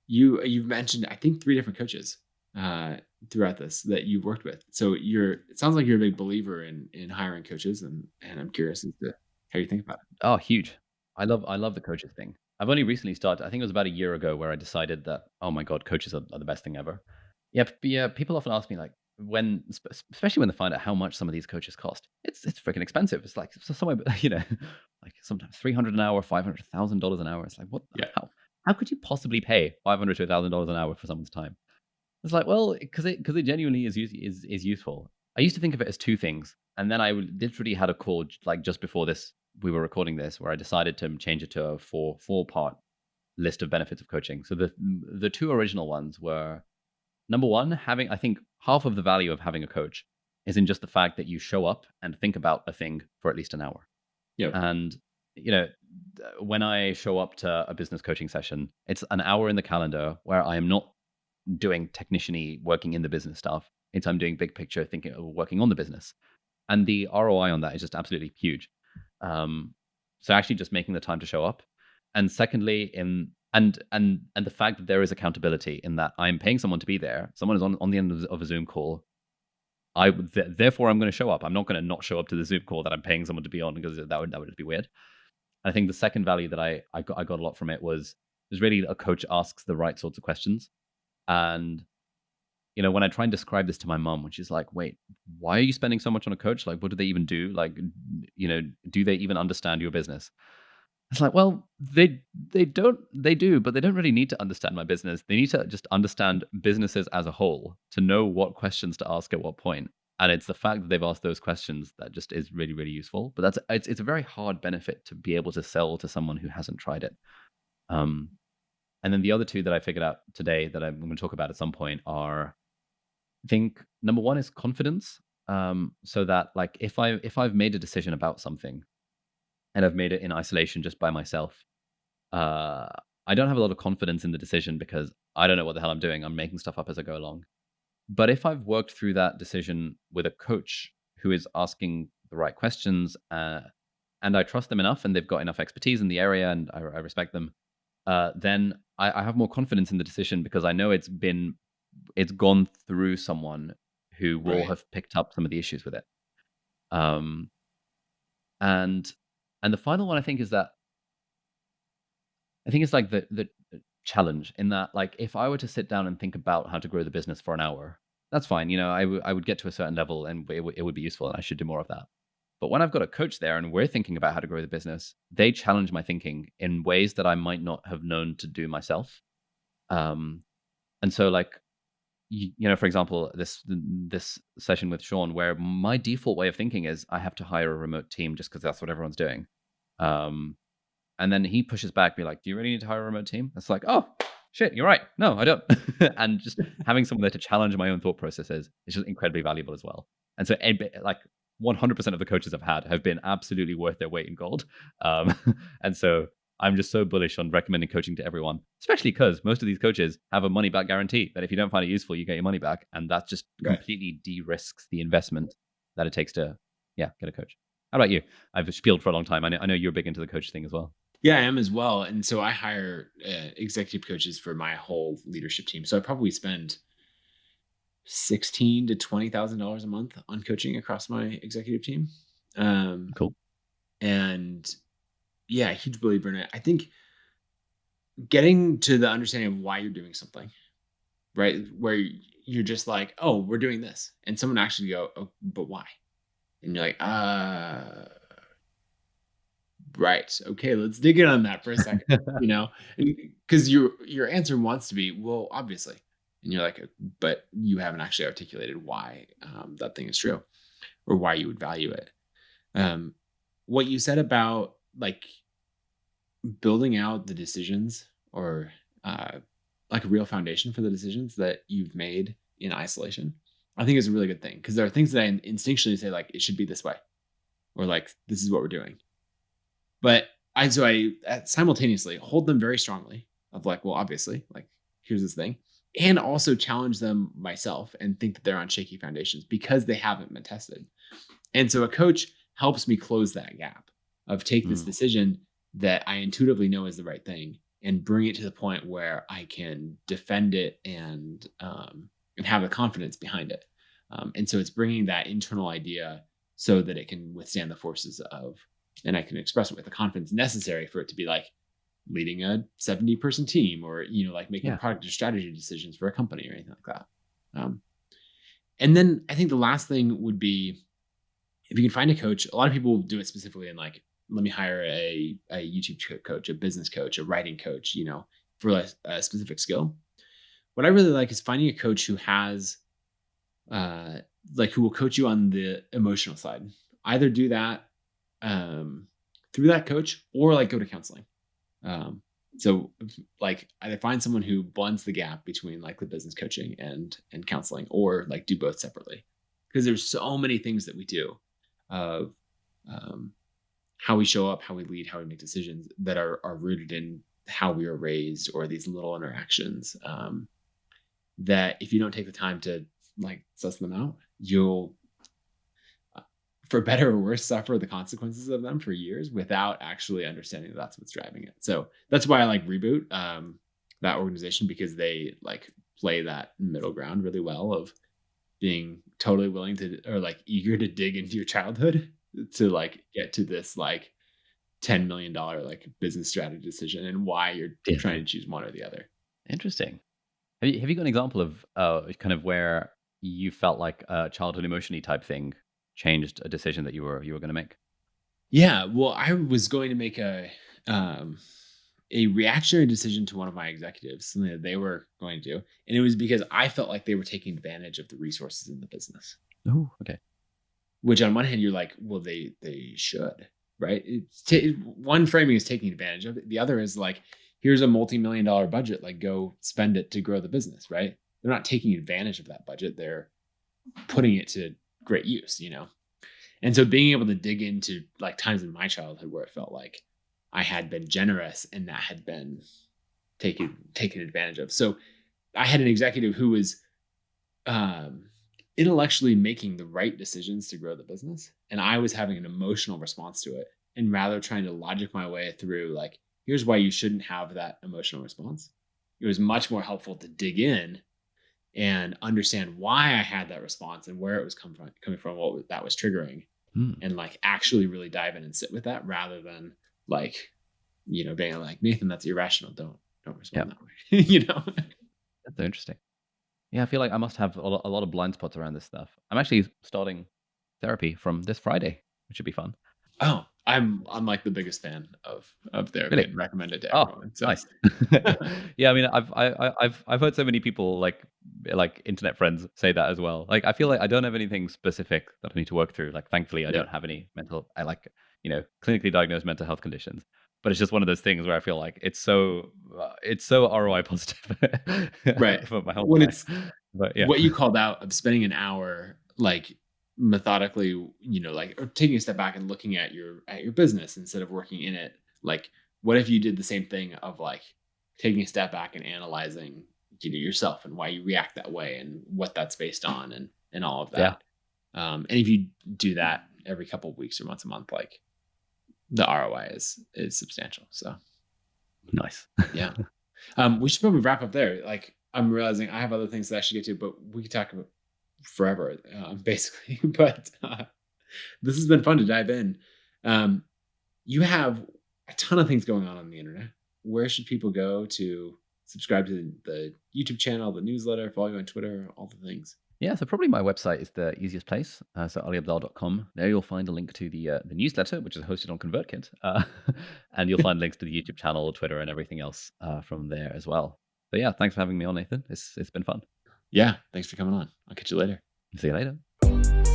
You've mentioned I think three different coaches uh, throughout this that you've worked with. So it sounds like you're a big believer in hiring coaches, and I'm curious as to how you think about it. Oh, huge. I love the coaches thing. I've only recently started. I think it was about a year ago where I decided that, oh my god, coaches are the best thing ever. Yeah, yeah. People often ask me like especially when they find out how much some of these coaches cost. It's freaking expensive. It's like somewhere, like sometimes 300 an hour, $500,000 an hour. It's like what? Yeah, How could you possibly pay $500 to $1,000 an hour for someone's time? It's like, well, because it genuinely is useful. I used to think of it as 2 things, and then I literally had a call like just before this we were recording this, where I decided to change it to a four-part list of benefits of coaching. So the 2 original ones were, number 1, having I think half of the value of having a coach is in just the fact that you show up and think about a thing for at least an hour. yep, And, you know, when I show up to a business coaching session, it's an hour in the calendar where I am not doing technician-y, working in the business stuff. I'm doing big picture thinking, working on the business. And the ROI on that is just absolutely huge. Um, so actually just making the time to show up. And secondly, and the fact that there is accountability in that I'm paying someone to be there. Someone is on the end of a Zoom call. Therefore I'm going to show up. I'm not going to not show up to the Zoom call that I'm paying someone to be on because that would just be weird. I think the second value that I got a lot from it was really a coach asks the right sorts of questions. And when I try and describe this to my mom, when she's like, "Wait, why are you spending so much on a coach? Like, what do they even do? Like, do they even understand your business?" It's like, well, they do, but they don't really need to understand my business. They need to just understand businesses as a whole to know what questions to ask at what point. And it's the fact that they've asked those questions that just is really, really useful. But it's a very hard benefit to be able to sell to someone who hasn't tried it. Um, and then the other two that I figured out today that I'm going to talk about at some point are, I think number one is confidence. So that like if I've made a decision about something and I've made it in isolation just by myself, uh, I don't have a lot of confidence in the decision because I don't know what the hell I'm doing. I'm making stuff up as I go along. But if I've worked through that decision with a coach who is asking the right questions, and I trust them enough and they've got enough expertise in the area and I respect them, then I have more confidence in the decision because I know it's gone through someone who will Right. have picked up some of the issues with it. Um, and and the final one I think is that I think it's like the challenge in that, like, if I were to sit down and think about how to grow the business for an hour, that's fine. You know, I would get to a certain level and it would be useful and I should do more of that. But when I've got a coach there and we're thinking about how to grow the business, they challenge my thinking in ways that I might not have known to do myself. Um, and so, like, you know, for example, this session with Sean, where my default way of thinking is I have to hire a remote team just because that's what everyone's doing. Um, and then he pushes back, be like, "Do you really need to hire a remote team?" It's like, "Oh, shit, you're right. No, I don't." And just having someone there to challenge my own thought processes is just incredibly valuable as well. And so, like 100% of the coaches I've had have been absolutely worth their weight in gold. Um, and so I'm just so bullish on recommending coaching to everyone, especially because most of these coaches have a money back guarantee that if you don't find it useful, you get your money back. And that just Right. completely de-risks the investment that it takes to, yeah, get a coach. How about you? I've spieled for a long time. I know you're big into the coach thing as well. Yeah, I am as well. And so I hire executive coaches for my whole leadership team. So I probably spend 16 to $20,000 a month on coaching across my executive team. Um, Cool. and yeah, huge believer in it. I think getting to the understanding of why you're doing something, right? Where you're just like, oh, we're doing this. And someone actually go, oh, but why? And you're like, right. Okay, let's dig in on that for a second, you know? Because your answer wants to be, well, obviously. And you're like, but you haven't actually articulated why that thing is true or why you would value it. Um, what you said about like building out the decisions or like a real foundation for the decisions that you've made in isolation, I think is a really good thing because there are things that I instinctually say like it should be this way or like this is what we're doing. But I simultaneously hold them very strongly of like, well, obviously, like here's this thing, and also challenge them myself and think that they're on shaky foundations because they haven't been tested. And so a coach helps me close that gap of take this Mm, decision that I intuitively know is the right thing and bring it to the point where I can defend it and have the confidence behind it. And so it's bringing that internal idea so that it can withstand the forces of, and I can express it with the confidence necessary for it to be like leading a 70-person team or, like making yeah. product or strategy decisions for a company or anything like that. Um, and then I think the last thing would be if you can find a coach. A lot of people do it specifically in like, let me hire a YouTube coach, a business coach, a writing coach, for a specific skill. What I really like is finding a coach who has, uh, like, who will coach you on the emotional side. Either do that um, through that coach or like go to counseling. Um, so like either find someone who blends the gap between like the business coaching and counseling or like do both separately because there's so many things that we do of um, how we show up, how we lead, how we make decisions that are rooted in how we were raised or these little interactions that if you don't take the time to like suss them out, you'll for better or worse, suffer the consequences of them for years without actually understanding that that's what's driving it. So that's why I like Reboot, that organization, because they like play that middle ground really well of being totally willing to or like eager to dig into your childhood to like get to this like $10 million like business strategy decision and why you're Yeah. trying to choose one or the other. Interesting. Have you got an example of, kind of where you felt like a childhood emotion type thing changed a decision that you were gonna make? Yeah, well, I was going to make um a reactionary decision to one of my executives, something that they were going to do, and it was because I felt like they were taking advantage of the resources in the business. Oh, okay. Which on one hand, you're like, well, they should, right? One framing is taking advantage of it. The other is like, here's a multi-million-dollar budget, like go spend it to grow the business, right? They're not taking advantage of that budget. They're putting it to great use, you know? And so being able to dig into like times in my childhood where it felt like I had been generous and that had been taken advantage of. So I had an executive who was um, intellectually making the right decisions to grow the business, and I was having an emotional response to it. And rather trying to logic my way through, like, here's why you shouldn't have that emotional response. It was much more helpful to dig in and understand why I had that response and where it was coming from, that was triggering, Hmm, and like actually really dive in and sit with that rather than like, being like, Nathan, that's irrational. Don't yeah, respond that way. that's so interesting. Yeah, I feel like I must have a lot of blind spots around this stuff. I'm actually starting therapy from this Friday, which should be fun. Oh, I'm like the biggest fan of therapy Really? and recommend it to Oh, everyone. So nice. Yeah, I mean, I've heard so many people, like, internet friends say that as well. Like, I feel like I don't have anything specific that I need to work through. Like, thankfully, I yeah, don't have any clinically diagnosed mental health conditions. But it's just one of those things where I feel like it's so ROI positive right. for my whole When life. it's But yeah. what you called out of spending an hour like methodically, like, or taking a step back and looking at your business instead of working in it. Like, what if you did the same thing of like taking a step back and analyzing, yourself and why you react that way and what that's based on and all of Yeah. that. And if you do that every couple of weeks or once a month, like the ROI is substantial. So Nice. yeah. We should probably wrap up there. Like, I'm realizing I have other things that I should get to, but we could talk about forever, basically. But this has been fun to dive in. Um, you have a ton of things going on the internet. Where should people go to subscribe to the YouTube channel, the newsletter, follow you on Twitter, all the things? Yeah, so probably my website is the easiest place. So aliabdal.com. There you'll find a link to the newsletter, which is hosted on ConvertKit, and you'll find links to the YouTube channel, Twitter, and everything else from there as well. So yeah, thanks for having me on, Nathan. It's been fun. Yeah, thanks for coming on. I'll catch you later. See you later.